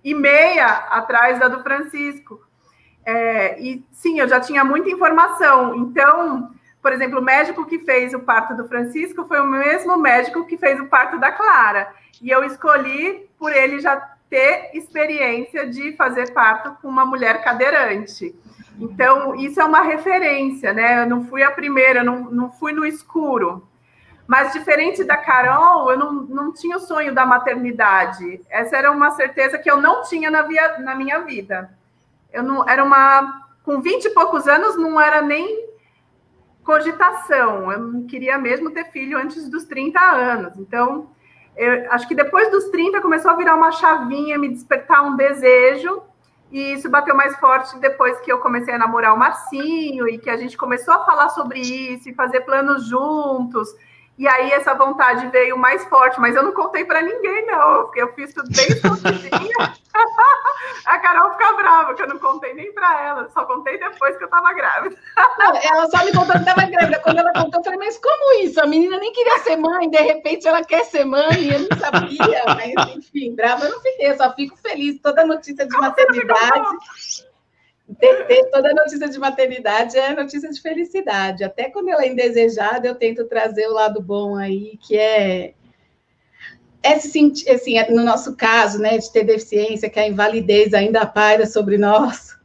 e meia atrás da do Francisco. E sim, eu já tinha muita informação. Então, por exemplo, o médico que fez o parto do Francisco foi o mesmo médico que fez o parto da Clara. E eu escolhi por ele já ter experiência de fazer parto com uma mulher cadeirante. Então, isso é uma referência, né? Eu não fui a primeira, não fui no escuro. Mas, diferente da Carol, eu não tinha o sonho da maternidade. Essa era uma certeza que eu não tinha na minha vida. Com 20 e poucos anos, não era nem cogitação, eu não queria mesmo ter filho antes dos 30 anos, então, eu acho que depois dos 30 começou a virar uma chavinha, me despertar um desejo, e isso bateu mais forte depois que eu comecei a namorar o Marcinho, e que a gente começou a falar sobre isso, e fazer planos juntos, e aí essa vontade veio mais forte, mas eu não contei para ninguém, não, porque eu fiz tudo bem sozinha. A Carol fica brava, que eu não contei nem para ela, só contei depois que eu estava grávida. Não, ela só me contou que estava grávida. Quando ela contou, eu falei, mas como isso? A menina nem queria ser mãe, de repente ela quer ser mãe, eu não sabia, mas enfim, brava eu não fiquei, eu só fico feliz. Toda notícia de maternidade... Toda notícia de maternidade é notícia de felicidade. Até quando ela é indesejada, eu tento trazer o lado bom aí, que é se sentir, assim, no nosso caso, né, de ter deficiência, que a invalidez ainda paira sobre nós,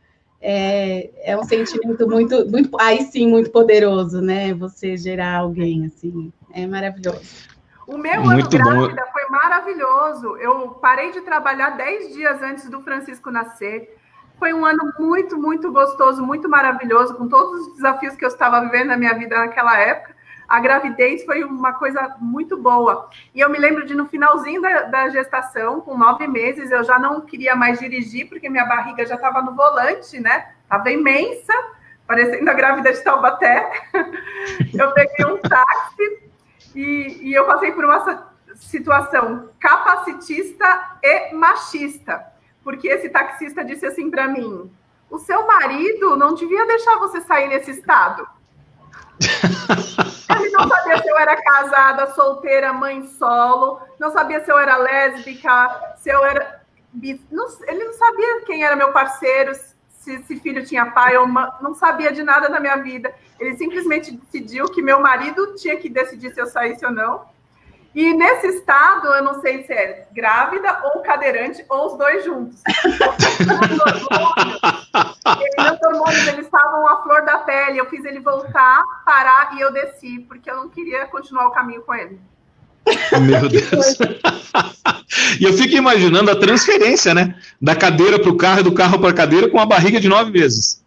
é um sentimento muito, muito, aí sim, muito poderoso, né? Você gerar alguém, assim, é maravilhoso. O meu ano grávida foi maravilhoso. Eu parei de trabalhar 10 dias antes do Francisco nascer. Foi um ano muito, muito gostoso, muito maravilhoso, com todos os desafios que eu estava vivendo na minha vida naquela época. A gravidez foi uma coisa muito boa. E eu me lembro de, no finalzinho da gestação, com 9 meses, eu já não queria mais dirigir, porque minha barriga já estava no volante, né? Estava imensa, parecendo a grávida de Taubaté. Eu peguei um táxi e eu passei por uma situação capacitista e machista, porque esse taxista disse assim para mim: o seu marido não devia deixar você sair nesse estado. Ele não sabia se eu era casada, solteira, mãe solo, não sabia se eu era lésbica, se eu era... Ele não sabia quem era meu parceiro, se filho tinha pai ou mãe, não sabia de nada na minha vida. Ele simplesmente decidiu que meu marido tinha que decidir se eu saísse ou não. E nesse estado, eu não sei se é grávida ou cadeirante, ou os dois juntos. Meus hormônios, eles estavam à flor da pele. Eu fiz ele voltar, parar, e eu desci, porque eu não queria continuar o caminho com ele. Meu Deus. E eu fico imaginando a transferência, né? Da cadeira para o carro e do carro para a cadeira com a barriga de 9 meses.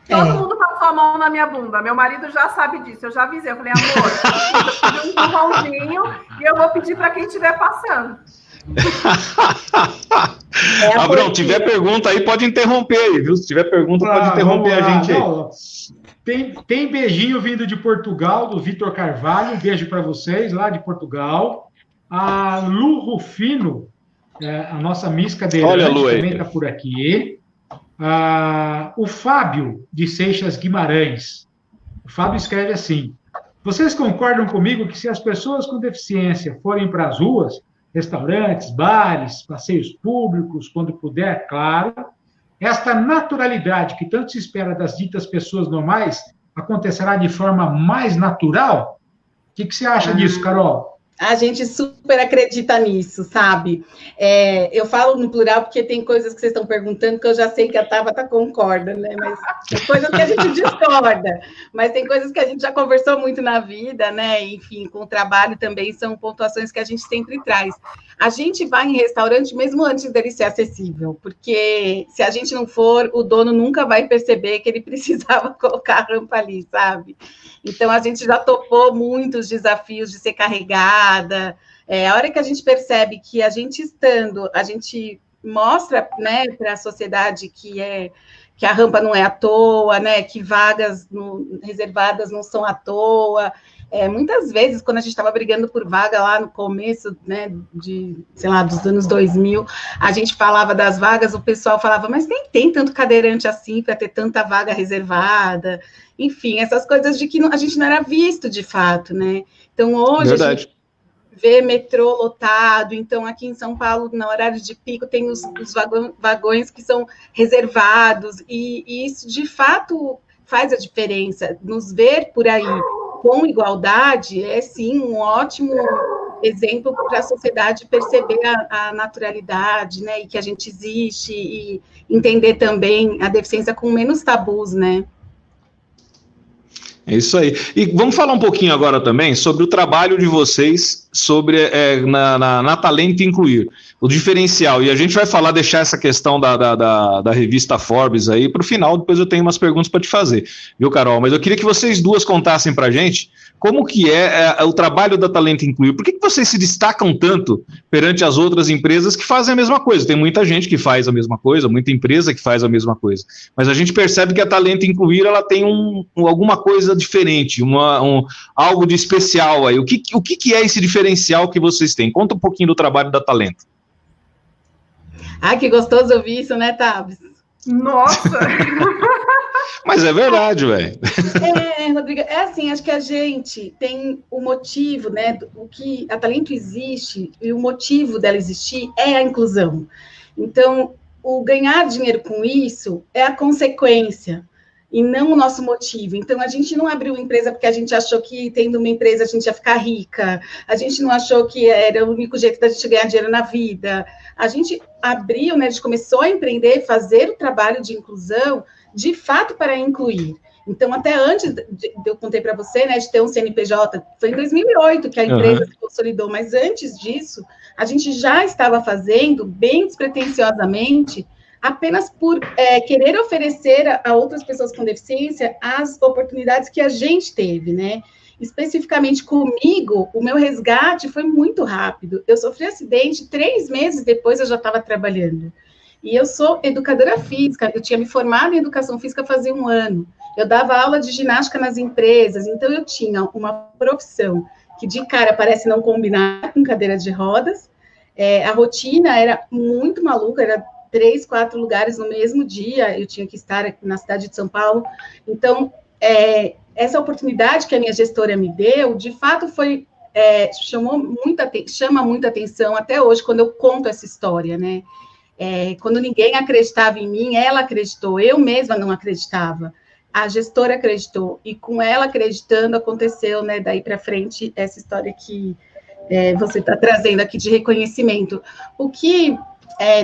Todo mundo passou a mão na minha bunda. Meu marido já sabe disso. Eu já avisei. Eu falei, amor, eu pedi um empurrãozinho e eu vou pedir para quem estiver passando. Abrão, tiver pergunta aí, pode interromper aí, viu? Se tiver pergunta, pode interromper a gente aí. Não, tem beijinho vindo de Portugal, do Vitor Carvalho. Um beijo para vocês, lá de Portugal. A Lu Rufino, a nossa Miss Cadeirante, também está por aqui. O Fábio, de Seixas Guimarães. O Fábio escreve assim: vocês concordam comigo que se as pessoas com deficiência forem para as ruas, restaurantes, bares, passeios públicos, quando puder, claro, esta naturalidade que tanto se espera das ditas pessoas normais acontecerá de forma mais natural? O que você acha disso, Carol? A gente super acredita nisso, sabe? Eu falo no plural porque tem coisas que vocês estão perguntando que eu já sei que a Tabata concorda, né? Mas tem coisas que a gente discorda, mas tem coisas que a gente já conversou muito na vida, né? Enfim, com o trabalho também são pontuações que a gente sempre traz. A gente vai em restaurante mesmo antes dele ser acessível, porque se a gente não for, o dono nunca vai perceber que ele precisava colocar a rampa ali, sabe? Então, a gente já topou muitos desafios de ser carregada. A hora que a gente percebe que a gente estando, a gente mostra, né, para a sociedade que a rampa não é à toa, né, que vagas reservadas não são à toa. Muitas vezes, quando a gente estava brigando por vaga lá no começo, né, dos anos 2000, a gente falava das vagas, o pessoal falava, mas nem tem tanto cadeirante assim para ter tanta vaga reservada. Enfim, essas coisas de que a gente não era visto de fato, né? Então, hoje a gente vê metrô lotado. Então, aqui em São Paulo, no horário de pico, tem os vagões que são reservados, e isso, de fato, faz a diferença. Nos ver por aí com igualdade é, sim, um ótimo exemplo para a sociedade perceber a naturalidade, né, e que a gente existe, e entender também a deficiência com menos tabus, né? É isso aí. E vamos falar um pouquinho agora também sobre o trabalho de vocês na Talento Incluir, o diferencial. E a gente vai deixar essa questão da revista Forbes aí para o final, depois eu tenho umas perguntas para te fazer, viu, Carol? Mas eu queria que vocês duas contassem para a gente como que é o trabalho da Talento Incluir. Por que vocês se destacam tanto perante as outras empresas que fazem a mesma coisa? Tem muita gente que faz a mesma coisa, muita empresa que faz a mesma coisa. Mas a gente percebe que a Talento Incluir, ela tem alguma coisa diferente, algo de especial aí. O que é esse diferencial que vocês têm? Conta um pouquinho do trabalho da Talento. Que gostoso ouvir isso, né, Tabs? Nossa! Mas é verdade, velho. Rodrigo, assim, acho que a gente tem o motivo, né, o que a Talento existe, e o motivo dela existir é a inclusão. Então, o ganhar dinheiro com isso é a consequência, e não o nosso motivo. Então, a gente não abriu empresa porque a gente achou que, tendo uma empresa, a gente ia ficar rica. A gente não achou que era o único jeito da gente ganhar dinheiro na vida. A gente abriu, né, a gente começou a empreender, fazer o trabalho de inclusão, de fato, para incluir. Então, até antes eu contei para você, né, de ter um CNPJ, foi em 2008 que a empresa se consolidou, mas antes disso, a gente já estava fazendo, bem despretensiosamente, apenas por querer oferecer a outras pessoas com deficiência as oportunidades que a gente teve, né? Especificamente comigo, o meu resgate foi muito rápido. Eu sofri acidente, 3 meses depois eu já estava trabalhando. E eu sou educadora física, eu tinha me formado em educação física fazia 1 ano. Eu dava aula de ginástica nas empresas, então eu tinha uma profissão que de cara parece não combinar com cadeira de rodas. A rotina era muito maluca, era 3, 4 lugares no mesmo dia, eu tinha que estar aqui na cidade de São Paulo. Então, essa oportunidade que a minha gestora me deu, de fato, chama muita atenção até hoje, quando eu conto essa história, né? Quando ninguém acreditava em mim, ela acreditou, eu mesma não acreditava. A gestora acreditou, e com ela acreditando, aconteceu, né, daí para frente, essa história que você está trazendo aqui de reconhecimento. O que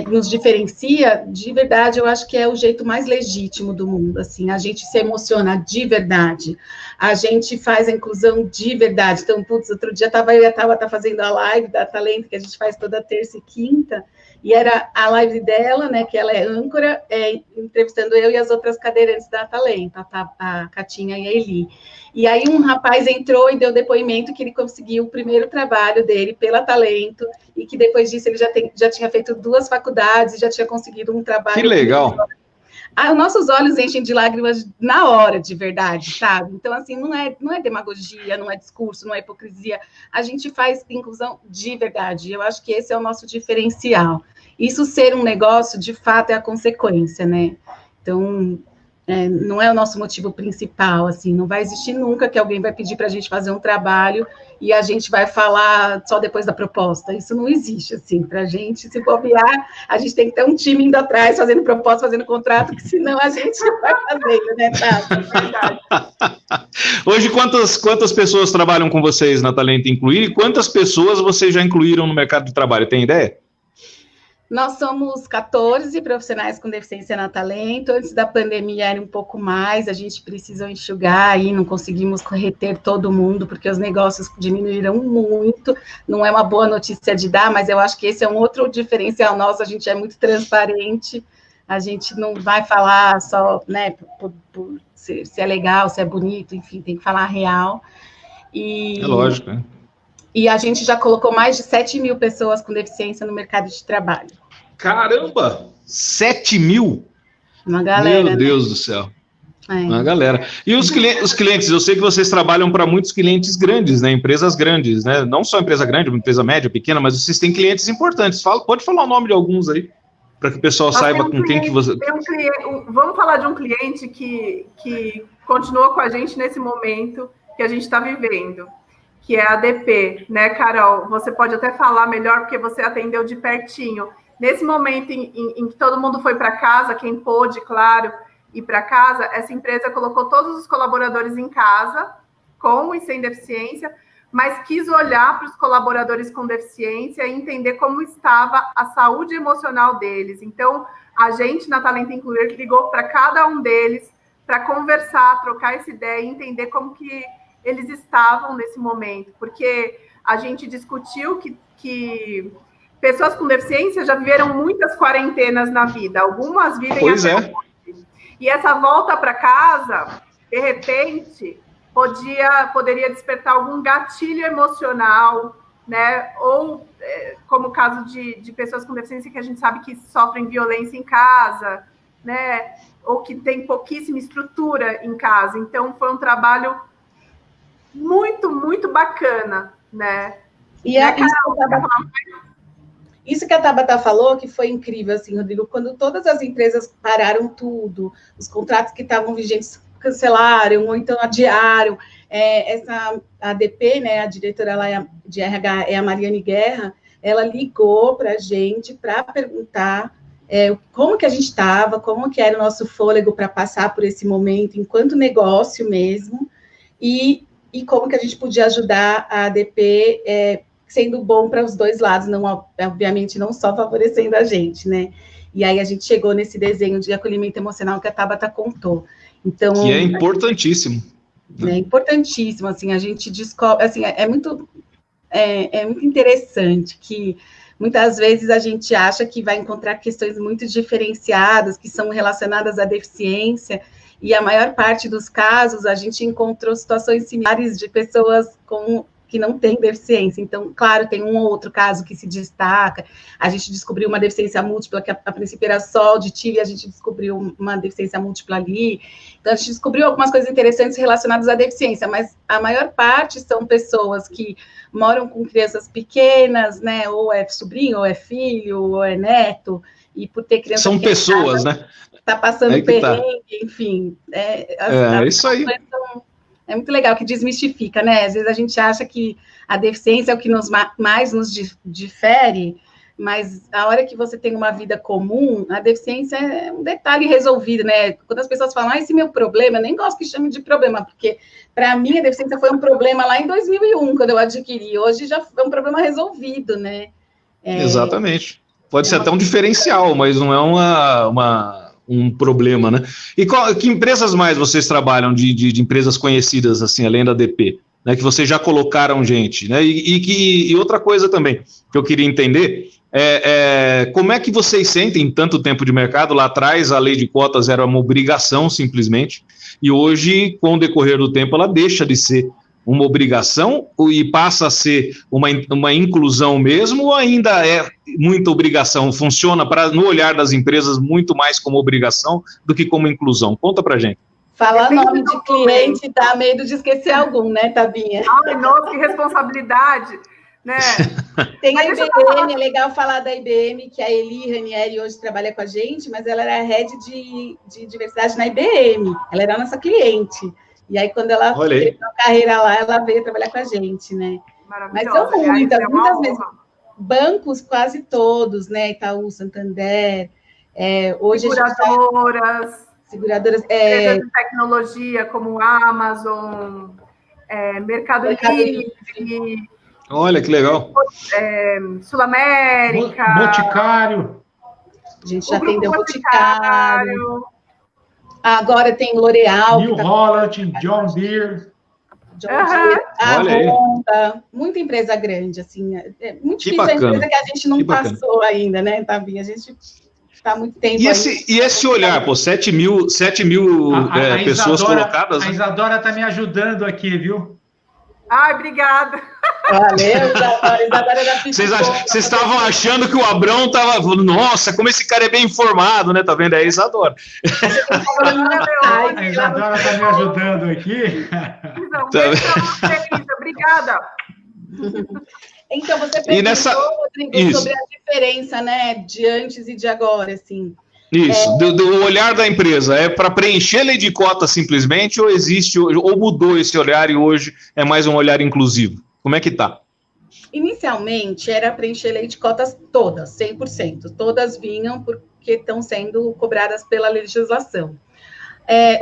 nos diferencia, de verdade, eu acho que é o jeito mais legítimo do mundo, assim, a gente se emociona de verdade, a gente faz a inclusão de verdade. Então, putz, outro dia eu e a Tabata fazendo a live da Talento, que a gente faz toda terça e quinta, e era a live dela, né, que ela é âncora, entrevistando eu e as outras cadeirantes da Talento, a Catinha e a Eli. E aí um rapaz entrou e deu depoimento que ele conseguiu o primeiro trabalho dele pela Talento, e que depois disso ele já tinha feito 2 faculdades, já tinha conseguido um trabalho. Que legal! Nossos olhos enchem de lágrimas na hora, de verdade, sabe? Então, assim, não é demagogia, não é discurso, não é hipocrisia. A gente faz inclusão de verdade. Eu acho que esse é o nosso diferencial. Isso ser um negócio, de fato, é a consequência, né? Então, não é o nosso motivo principal, assim, não vai existir nunca que alguém vai pedir para a gente fazer um trabalho e a gente vai falar só depois da proposta. Isso não existe, assim, para a gente, se bobear, a gente tem que ter um time indo atrás, fazendo proposta, fazendo contrato, que senão a gente vai fazendo, né, tá? Hoje, quantas pessoas trabalham com vocês na Talento Incluir e quantas pessoas vocês já incluíram no mercado de trabalho? Tem ideia? Nós somos 14 profissionais com deficiência na Talento. Antes da pandemia era um pouco mais, a gente precisou enxugar aí, não conseguimos reter todo mundo, porque os negócios diminuíram muito. Não é uma boa notícia de dar, mas eu acho que esse é um outro diferencial nosso, a gente é muito transparente, a gente não vai falar só, né, se é legal, se é bonito, enfim, tem que falar real. É lógico, né? E a gente já colocou mais de 7 mil pessoas com deficiência no mercado de trabalho. Caramba! 7 mil? Uma galera. Meu Deus do céu. Uma galera. E os clientes, eu sei que vocês trabalham para muitos clientes grandes, né? Empresas grandes, né? Não só empresa grande, uma empresa média, pequena, mas vocês têm clientes importantes. Pode falar o nome de alguns aí, para que o pessoal saiba com quem que você... Vamos falar de um cliente que continua com a gente nesse momento que a gente está vivendo, que é a ADP, né, Carol? Você pode até falar melhor, porque você atendeu de pertinho. Nesse momento em que todo mundo foi para casa, quem pôde, claro, ir para casa, essa empresa colocou todos os colaboradores em casa, com e sem deficiência, mas quis olhar para os colaboradores com deficiência e entender como estava a saúde emocional deles. Então, a gente, na Talento Incluir, ligou para cada um deles para conversar, trocar essa ideia e entender como que eles estavam nesse momento, porque a gente discutiu que pessoas com deficiência já viveram muitas quarentenas na vida, algumas vivem pois até hoje. E essa volta para casa, de repente, poderia despertar algum gatilho emocional, né? Ou, como o caso de pessoas com deficiência que a gente sabe que sofrem violência em casa, né? Ou que tem pouquíssima estrutura em casa. Então, foi um trabalho muito, muito bacana, né? E isso que a Tabata falou, que foi incrível, assim, Rodrigo, quando todas as empresas pararam tudo, os contratos que estavam vigentes cancelaram, ou então adiaram, essa ADP, né, a diretora lá de RH é a Mariane Guerra, ela ligou para a gente para perguntar como que a gente estava, como que era o nosso fôlego para passar por esse momento, enquanto negócio mesmo, e como que a gente podia ajudar a ADP sendo bom para os dois lados, não, obviamente não só favorecendo a gente, né? E aí a gente chegou nesse desenho de acolhimento emocional que a Tabata contou. Então, que é importantíssimo. É importantíssimo, assim, a gente descobre, assim, é muito interessante que muitas vezes a gente acha que vai encontrar questões muito diferenciadas, que são relacionadas à deficiência, e a maior parte dos casos a gente encontrou situações similares de pessoas que não têm deficiência. Então, claro, tem um ou outro caso que se destaca. A gente descobriu uma deficiência múltipla, que a princípio era só auditiva, e a gente descobriu uma deficiência múltipla ali. Então, a gente descobriu algumas coisas interessantes relacionadas à deficiência, mas a maior parte são pessoas que moram com crianças pequenas, né? Ou é sobrinho, ou é filho, ou é neto, e por ter crianças são pessoas, né? Está passando perrengue, enfim. Isso aí. É muito legal que desmistifica, né? Às vezes a gente acha que a deficiência é o que mais nos difere, mas a hora que você tem uma vida comum, a deficiência é um detalhe resolvido, né? Quando as pessoas falam, esse é meu problema, eu nem gosto que chame de problema, porque para mim a deficiência foi um problema lá em 2001, quando eu adquiri. Hoje já é um problema resolvido, né? Exatamente. Pode ser até um diferencial, mas não é um problema, né? E que empresas mais vocês trabalham de empresas conhecidas, assim, além da DP, né? Que vocês já colocaram gente, né? E outra coisa também que eu queria entender como é que vocês sentem tanto tempo de mercado? Lá atrás a lei de cotas era uma obrigação simplesmente, e hoje, com o decorrer do tempo, ela deixa de ser uma obrigação e passa a ser uma inclusão mesmo, ou ainda é muita obrigação? Funciona, no olhar das empresas, muito mais como obrigação do que como inclusão? Conta pra gente. Falar nome de cliente dá medo de esquecer algum, né, Tabinha? Ai, nossa, que responsabilidade, né? Tem a IBM, é legal falar da IBM, que a Eli Ranieri hoje trabalha com a gente, mas ela era head de diversidade na IBM, ela era nossa cliente. E aí, quando ela fez uma carreira lá, ela veio trabalhar com a gente, né? Mas são muitas vezes. Bancos, quase todos, né? Itaú, Santander. Hoje seguradoras. Empresas de tecnologia, como Amazon, Mercado Livre. Olha, que legal. Sul América. Boticário. A gente já atendeu Boticário. Agora tem L'Oréal. New Holland, John Deere. A Honda. Muita empresa grande, assim. É muito difícil a empresa que a gente não passou ainda, né, Tabinha? A gente está muito tempo e esse olhar, 7 mil pessoas colocadas. A Isadora está me ajudando aqui, viu? Ai, obrigada. Valeu, Isadora da Vocês estavam achando que o Abrão estava falando, nossa, como esse cara é bem informado, né? Tá vendo? É a Isadora. A Isadora está me ajudando aqui. Obrigada. Então, você perguntou, Rodrigo, sobre a diferença, né, de antes e de agora, assim. Isso, do olhar da empresa, é para preencher a lei de cota simplesmente, ou mudou esse olhar e hoje é mais um olhar inclusivo? Como é que tá? Inicialmente era preencher lei de cotas todas, 100%. Todas vinham porque estão sendo cobradas pela legislação.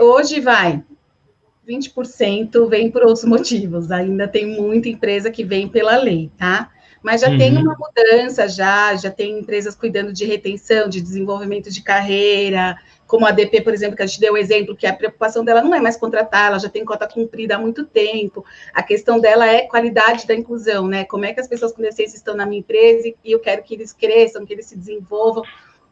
Hoje 20% vem por outros motivos. Ainda tem muita empresa que vem pela lei, tá? Mas já tem uma mudança, já tem empresas cuidando de retenção, de desenvolvimento de carreira, como a ADP, por exemplo, que a gente deu o exemplo, que a preocupação dela não é mais contratar, ela já tem cota cumprida há muito tempo. A questão dela é qualidade da inclusão, né? Como é que as pessoas com deficiência estão na minha empresa e eu quero que eles cresçam, que eles se desenvolvam.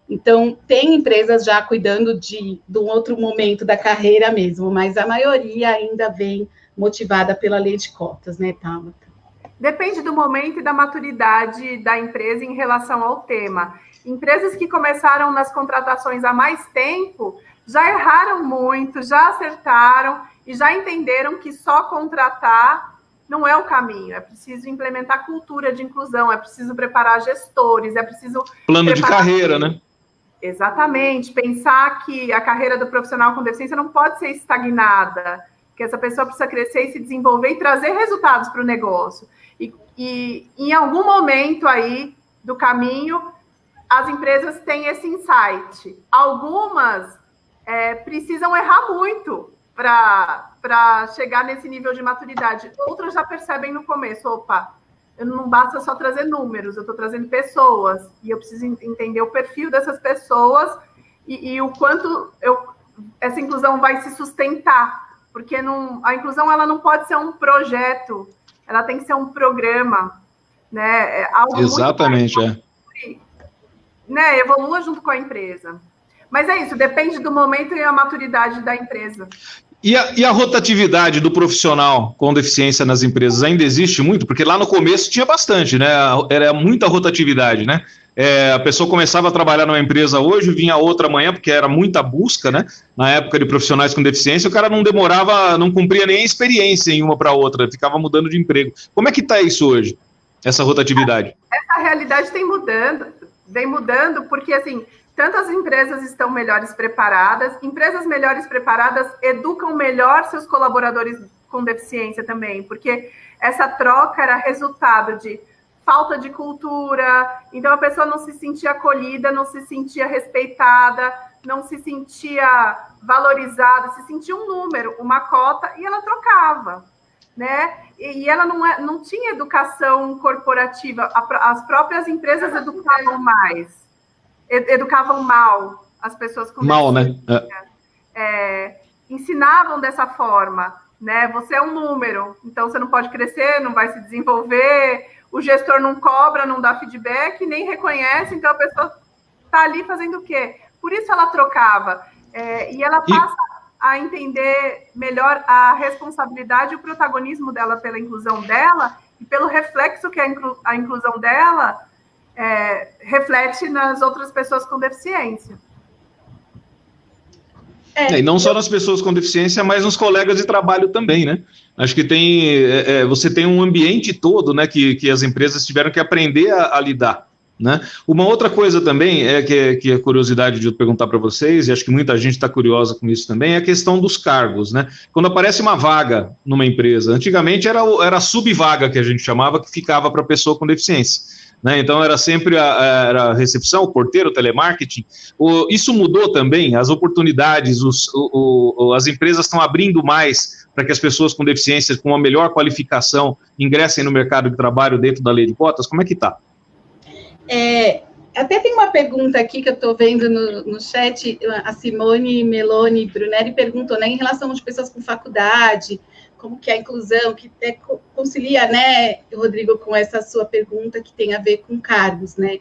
Então, tem empresas já cuidando de um outro momento da carreira mesmo, mas a maioria ainda vem motivada pela lei de cotas, né, Tabata? Depende do momento e da maturidade da empresa em relação ao tema. Empresas que começaram nas contratações há mais tempo já erraram muito, já acertaram e já entenderam que só contratar não é o caminho. É preciso implementar cultura de inclusão, é preciso preparar gestores, é preciso... Plano de carreira, né? Exatamente. Pensar que a carreira do profissional com deficiência não pode ser estagnada, que essa pessoa precisa crescer e se desenvolver e trazer resultados para o negócio. E em algum momento aí do caminho, as empresas têm esse insight. Algumas precisam errar muito para chegar nesse nível de maturidade. Outras já percebem no começo, opa, não basta só trazer números, eu estou trazendo pessoas, e eu preciso entender o perfil dessas pessoas e o quanto eu essa inclusão vai se sustentar, porque a inclusão ela não pode ser um projeto, ela tem que ser um programa, né? Algo exatamente, né? Evolua junto com a empresa. Mas é isso, depende do momento e a maturidade da empresa. E a rotatividade do profissional com deficiência nas empresas ainda existe muito? Porque lá no começo tinha bastante, né? Era muita rotatividade, né? A pessoa começava a trabalhar numa empresa hoje, vinha outra amanhã, porque era muita busca, né? Na época de profissionais com deficiência, o cara não demorava, não cumpria nem a experiência em uma para outra, ficava mudando de emprego. Como é que está isso hoje, essa rotatividade? Essa realidade vem mudando, porque assim, tantas empresas estão melhores preparadas, empresas melhores preparadas educam melhor seus colaboradores com deficiência também, porque essa troca era resultado de falta de cultura, então a pessoa não se sentia acolhida, não se sentia respeitada, não se sentia valorizada, se sentia um número, uma cota, e ela trocava, né? E ela não tinha educação corporativa, as próprias empresas educavam mal as pessoas com deficiência. Né? Ensinavam dessa forma, né? Você é um número, então você não pode crescer, não vai se desenvolver, o gestor não cobra, não dá feedback, nem reconhece, então a pessoa está ali fazendo o quê? Por isso ela trocava. E ela passa a entender melhor a responsabilidade e o protagonismo dela pela inclusão dela e pelo reflexo que a inclusão dela reflete nas outras pessoas com deficiência. E não só nas pessoas com deficiência, mas nos colegas de trabalho também, né? Acho que você tem um ambiente todo, né, que as empresas tiveram que aprender a lidar, né? Uma outra coisa também, que é curiosidade de eu perguntar para vocês, e acho que muita gente está curiosa com isso também, é a questão dos cargos, né? Quando aparece uma vaga numa empresa, antigamente era a subvaga que a gente chamava, que ficava para a pessoa com deficiência. Né? Então era sempre a recepção, o porteiro, o telemarketing. Isso mudou também, as oportunidades, as empresas estão abrindo mais para que as pessoas com deficiência, com uma melhor qualificação, ingressem no mercado de trabalho dentro da lei de cotas. Como é que está? Até tem uma pergunta aqui que eu estou vendo no chat, a Simone Meloni Brunelli perguntou, né, em relação às pessoas com faculdade, como que é a inclusão, que concilia, né, Rodrigo, com essa sua pergunta que tem a ver com cargos, né?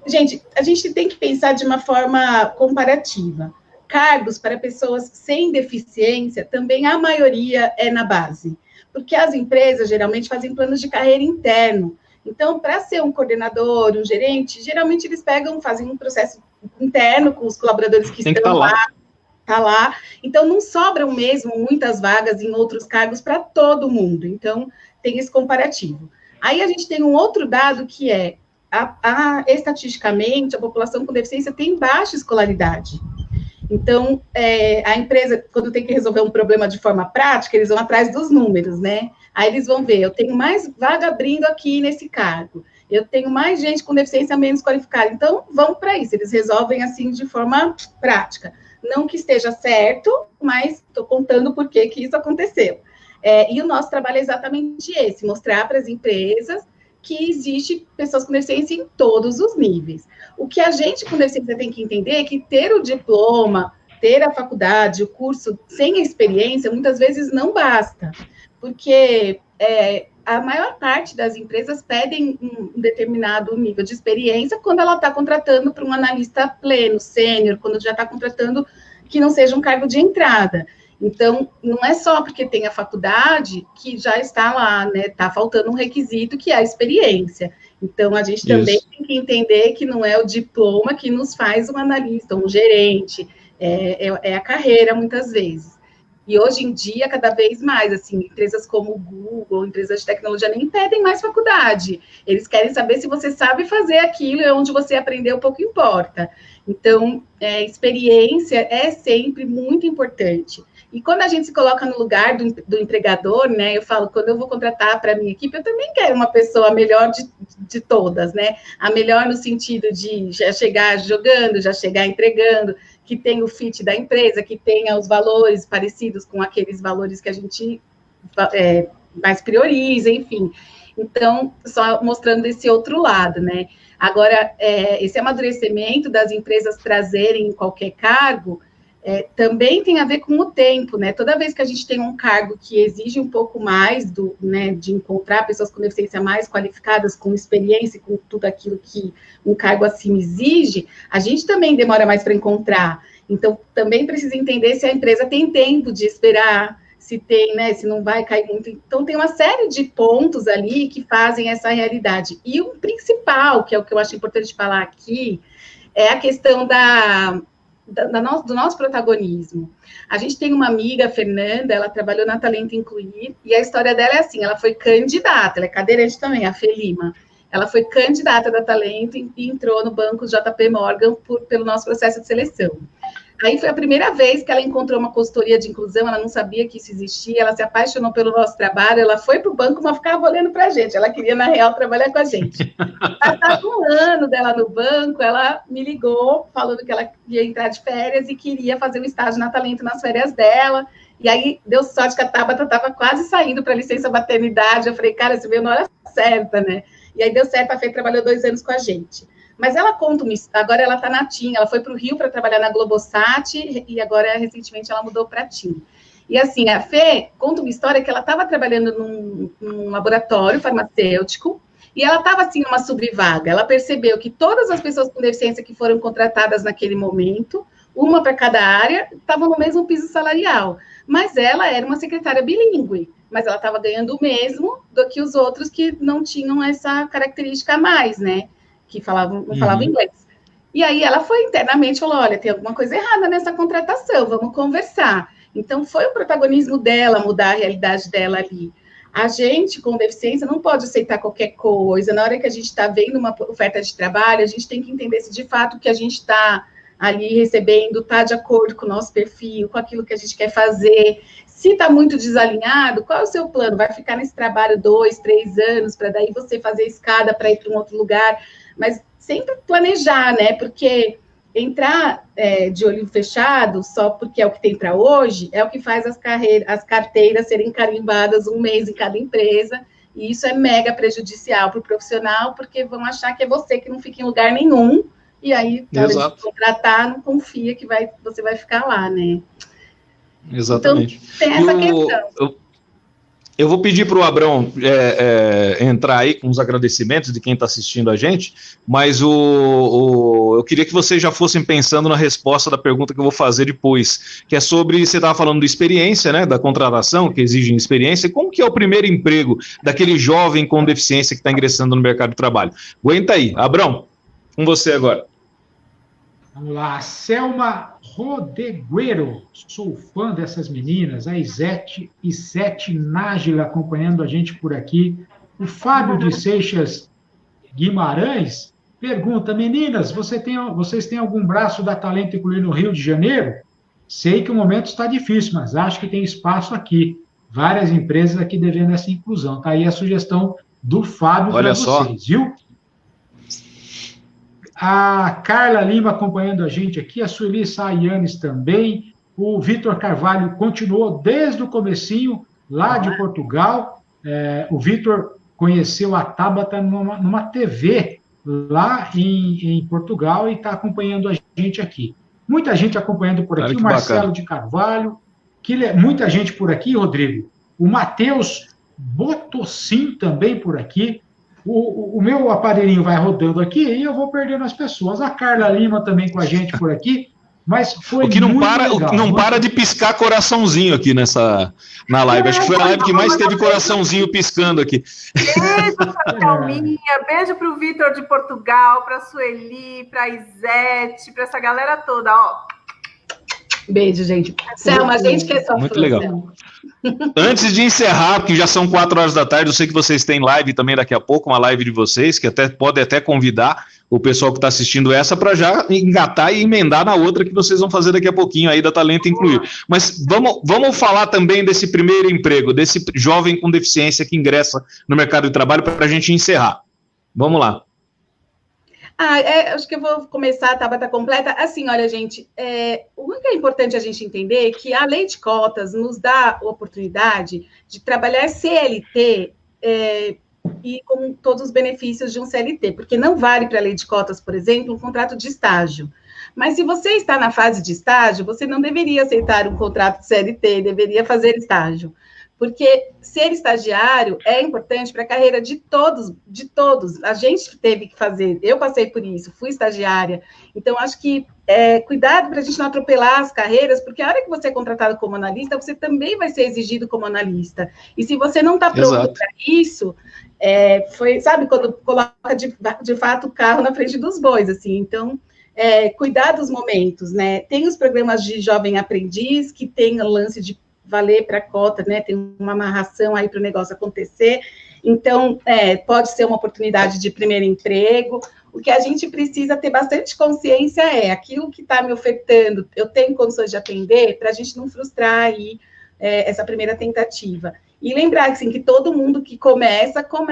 Gente, a gente tem que pensar de uma forma comparativa. Cargos para pessoas sem deficiência, também a maioria é na base, porque as empresas geralmente fazem planos de carreira interno. Então, para ser um coordenador, um gerente, geralmente eles fazem um processo interno com os colaboradores que estão lá. Tá lá, então não sobram mesmo muitas vagas em outros cargos para todo mundo, então tem esse comparativo. Aí a gente tem um outro dado que estatisticamente, a população com deficiência tem baixa escolaridade. Então, a empresa, quando tem que resolver um problema de forma prática, eles vão atrás dos números, né? Aí eles vão ver, eu tenho mais vaga abrindo aqui nesse cargo, eu tenho mais gente com deficiência menos qualificada, então vão para isso, eles resolvem assim de forma prática. Não que esteja certo, mas estou contando por que isso aconteceu. E o nosso trabalho é exatamente esse, mostrar para as empresas que existe pessoas com deficiência em todos os níveis. O que a gente com deficiência tem que entender é que ter o diploma, ter a faculdade, o curso, sem a experiência, muitas vezes não basta, porque a maior parte das empresas pedem um determinado nível de experiência quando ela está contratando para um analista pleno, sênior, quando já está contratando que não seja um cargo de entrada. Então, não é só porque tem a faculdade que já está lá, né? Está faltando um requisito que é a experiência. Então, a gente também tem que entender que não é o diploma que nos faz um analista, um gerente, é a carreira, muitas vezes. E hoje em dia, cada vez mais, assim, empresas como o Google, empresas de tecnologia nem pedem mais faculdade. Eles querem saber se você sabe fazer aquilo e onde você aprendeu, pouco importa. Então, experiência é sempre muito importante. E quando a gente se coloca no lugar do empregador, né, eu falo, quando eu vou contratar para a minha equipe, eu também quero uma pessoa melhor de todas, né? A melhor no sentido de já chegar jogando, já chegar entregando, que tenha o fit da empresa, que tenha os valores parecidos com aqueles valores que a gente mais prioriza, enfim. Então, só mostrando esse outro lado, né? Agora, esse amadurecimento das empresas trazerem em qualquer cargo, também tem a ver com o tempo, né? Toda vez que a gente tem um cargo que exige um pouco mais de encontrar pessoas com deficiência mais qualificadas, com experiência, com tudo aquilo que um cargo acima exige, a gente também demora mais para encontrar. Então, também precisa entender se a empresa tem tempo de esperar, se tem, né? Se não vai cair muito. Então, tem uma série de pontos ali que fazem essa realidade. E o principal, que é o que eu acho importante falar aqui, é a questão do nosso protagonismo. A gente tem uma amiga, a Fernanda, ela trabalhou na Talento Incluir, e a história dela é assim, ela foi candidata, ela é cadeirante também, a Felima. Ela foi candidata da Talento e entrou no banco JP Morgan pelo nosso processo de seleção. Aí foi a primeira vez que ela encontrou uma consultoria de inclusão, ela não sabia que isso existia, ela se apaixonou pelo nosso trabalho, ela foi para o banco, mas ficava olhando para a gente, ela queria, na real, trabalhar com a gente. Passado um ano dela no banco, ela me ligou, falando que ela ia entrar de férias e queria fazer um estágio na Talento nas férias dela, e aí deu sorte que a Tabata estava quase saindo para licença maternidade, eu falei, cara, você veio na hora certa, né? E aí deu certo, a Fê trabalhou 2 anos com a gente. Mas ela conta agora ela está na TIM, ela foi para o Rio para trabalhar na Globosat e agora, recentemente, ela mudou para a TIM. E assim, a Fê conta uma história que ela estava trabalhando num laboratório farmacêutico e ela estava, assim, numa subvaga. Ela percebeu que todas as pessoas com deficiência que foram contratadas naquele momento, uma para cada área, estavam no mesmo piso salarial. Mas ela era uma secretária bilíngue, mas ela estava ganhando o mesmo do que os outros que não tinham essa característica a mais, né? Que não falavam inglês. E aí ela foi internamente e falou, olha, tem alguma coisa errada nessa contratação, vamos conversar. Então, foi o protagonismo dela mudar a realidade dela ali. A gente, com deficiência, não pode aceitar qualquer coisa. Na hora que a gente está vendo uma oferta de trabalho, a gente tem que entender se, de fato, o que a gente está ali recebendo está de acordo com o nosso perfil, com aquilo que a gente quer fazer. Se está muito desalinhado, qual é o seu plano? Vai ficar nesse trabalho 2, 3 anos, para daí você fazer escada para ir para um outro lugar? Mas sempre planejar, né? Porque entrar de olho fechado, só porque é o que tem para hoje, é o que faz as carteiras serem carimbadas 1 mês em cada empresa, e isso é mega prejudicial para o profissional, porque vão achar que é você que não fica em lugar nenhum, e aí, na hora de contratar, não confia que você vai ficar lá, né? Exatamente. Então, tem essa questão. Eu vou pedir para o Abrão entrar aí com os agradecimentos de quem está assistindo a gente, mas eu queria que vocês já fossem pensando na resposta da pergunta que eu vou fazer depois, que é sobre, você estava falando de experiência, né, da contratação, que exige experiência, como que é o primeiro emprego daquele jovem com deficiência que está ingressando no mercado de trabalho? Aguenta aí. Abrão, com você agora. Vamos lá, Selma Rodegueiro, sou fã dessas meninas, a Isete e Sete Nájila acompanhando a gente por aqui. O Fábio de Seixas Guimarães pergunta, meninas, vocês têm algum braço da Talento Incluir no Rio de Janeiro? Sei que o momento está difícil, mas acho que tem espaço aqui. Várias empresas aqui devendo essa inclusão. Está aí a sugestão do Fábio para vocês, viu? A Carla Lima acompanhando a gente aqui, a Sueli Saianes também, o Vitor Carvalho continuou desde o comecinho, lá de Portugal. O Vitor conheceu a Tabata numa TV lá em Portugal e está acompanhando a gente aqui. Muita gente acompanhando por aqui, o Marcelo bacana. De Carvalho, muita gente por aqui, Rodrigo. O Matheus Botocin também por aqui. O meu aparelhinho vai rodando aqui e eu vou perdendo as pessoas. A Carla Lima também com a gente por aqui, mas foi o que não muito para, legal. O que não para de piscar coraçãozinho aqui na live. Acho que foi a live que mais teve coraçãozinho piscando aqui. Beijo para a Calminha, beijo para o Vitor de Portugal, para a Sueli, para a Isete, para essa galera toda, ó. Beijo, gente. Selma, a gente que é só muito fã, legal. Selma. Antes de encerrar, porque já são 4 horas da tarde, eu sei que vocês têm live também daqui a pouco, uma live de vocês, que pode até convidar o pessoal que está assistindo essa para já engatar e emendar na outra que vocês vão fazer daqui a pouquinho aí da Talento Incluir. Mas vamos falar também desse primeiro emprego, desse jovem com deficiência que ingressa no mercado de trabalho para a gente encerrar. Vamos lá. Acho que eu vou começar a Tabata completa. Assim, olha, gente, o que é importante a gente entender é que a lei de cotas nos dá a oportunidade de trabalhar CLT e com todos os benefícios de um CLT, porque não vale para a lei de cotas, por exemplo, um contrato de estágio. Mas se você está na fase de estágio, você não deveria aceitar um contrato de CLT, deveria fazer estágio. Porque ser estagiário é importante para a carreira de todos, de todos. A gente teve que fazer, eu passei por isso, fui estagiária. Então, acho que cuidado para a gente não atropelar as carreiras, porque a hora que você é contratado como analista, você também vai ser exigido como analista. E se você não está pronto para isso, sabe, quando coloca de fato o carro na frente dos bois, assim. Então, cuidar dos momentos, né? Tem os programas de jovem aprendiz, que tem o lance de valer para a cota, né? Tem uma amarração aí para o negócio acontecer. Então, pode ser uma oportunidade de primeiro emprego. O que a gente precisa ter bastante consciência aquilo que está me ofertando, eu tenho condições de atender, para a gente não frustrar aí essa primeira tentativa. E lembrar assim, que todo mundo que começa com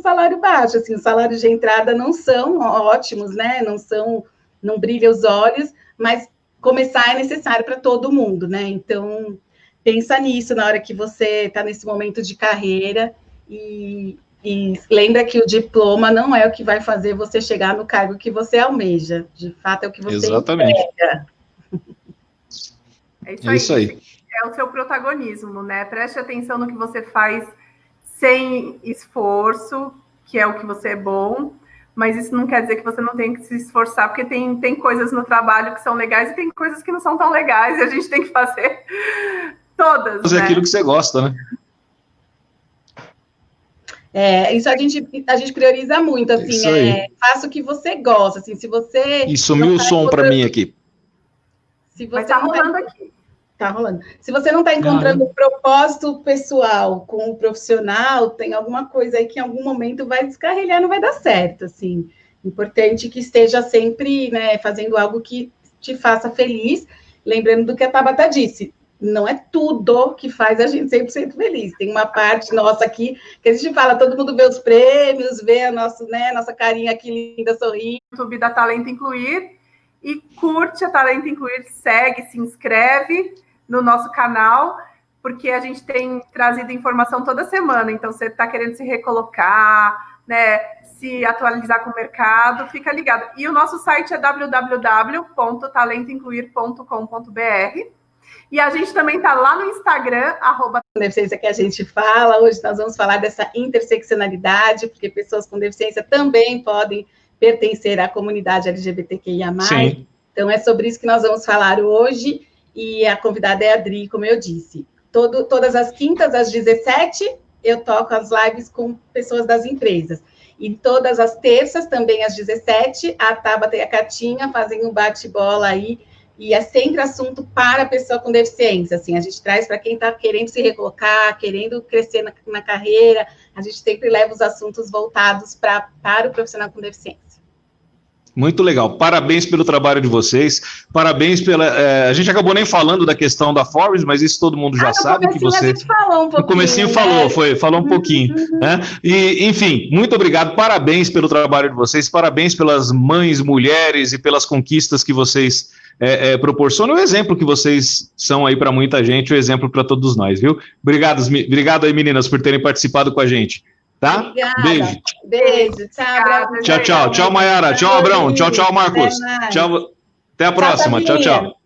salário baixo. Assim, os salários de entrada não são ótimos, né? Não brilha os olhos, mas começar é necessário para todo mundo, né? Então, pensa nisso na hora que você está nesse momento de carreira e lembra que o diploma não é o que vai fazer você chegar no cargo que você almeja. De fato, é o que você entrega. É isso aí. É o seu protagonismo, né? Preste atenção no que você faz sem esforço, que é o que você é bom, mas isso não quer dizer que você não tem que se esforçar, porque tem coisas no trabalho que são legais e tem coisas que não são tão legais, e a gente tem que fazer todas, fazer aquilo que você gosta, né? Isso a gente prioriza muito, assim, faça o que você gosta, assim, se você... E sumiu o som para mim aqui. Se você tá rolando aqui. Tá rolando. Se você não está encontrando o propósito pessoal com o profissional, tem alguma coisa aí que em algum momento vai descarrilhar, não vai dar certo, assim. Importante que esteja sempre, né, fazendo algo que te faça feliz, lembrando do que a Tabata disse, não é tudo que faz a gente 100% feliz. Tem uma parte nossa aqui que a gente fala, todo mundo vê os prêmios, vê a nossa carinha aqui linda, sorrindo. YouTube da Talento Incluir, e curte a Talento Incluir, segue, se inscreve no nosso canal, porque a gente tem trazido informação toda semana, então você está querendo se recolocar, né, se atualizar com o mercado, fica ligado. E o nosso site é www.talentoincluir.com.br, e a gente também está lá no Instagram, @deficiência que a gente fala. Hoje nós vamos falar dessa interseccionalidade, porque pessoas com deficiência também podem pertencer à comunidade LGBTQIA+. Sim. Então é sobre isso que nós vamos falar hoje. E a convidada é a Adri, como eu disse. Todas as quintas, às 17, eu toco as lives com pessoas das empresas. E todas as terças, também às 17, a Tabata e a Catinha fazem um bate-bola aí. E é sempre assunto para a pessoa com deficiência. Assim, a gente traz para quem está querendo se recolocar, querendo crescer na carreira. A gente sempre leva os assuntos voltados para o profissional com deficiência. Muito legal, parabéns pelo trabalho de vocês, parabéns pela... a gente acabou nem falando da questão da Forbes, mas isso todo mundo já sabe que você... A gente falou um pouquinho, no comecinho falou um pouquinho, né? E, enfim, muito obrigado, parabéns pelo trabalho de vocês, parabéns pelas mães, mulheres e pelas conquistas que vocês proporcionam, o exemplo que vocês são aí para muita gente, o exemplo para todos nós, viu? Obrigado aí, meninas, por terem participado com a gente. Tá? Obrigada. Beijo. Tchau. Tchau, Mayara. Tchau, Abrão. Tchau, Marcos. Tchau. Até a próxima. Tchau.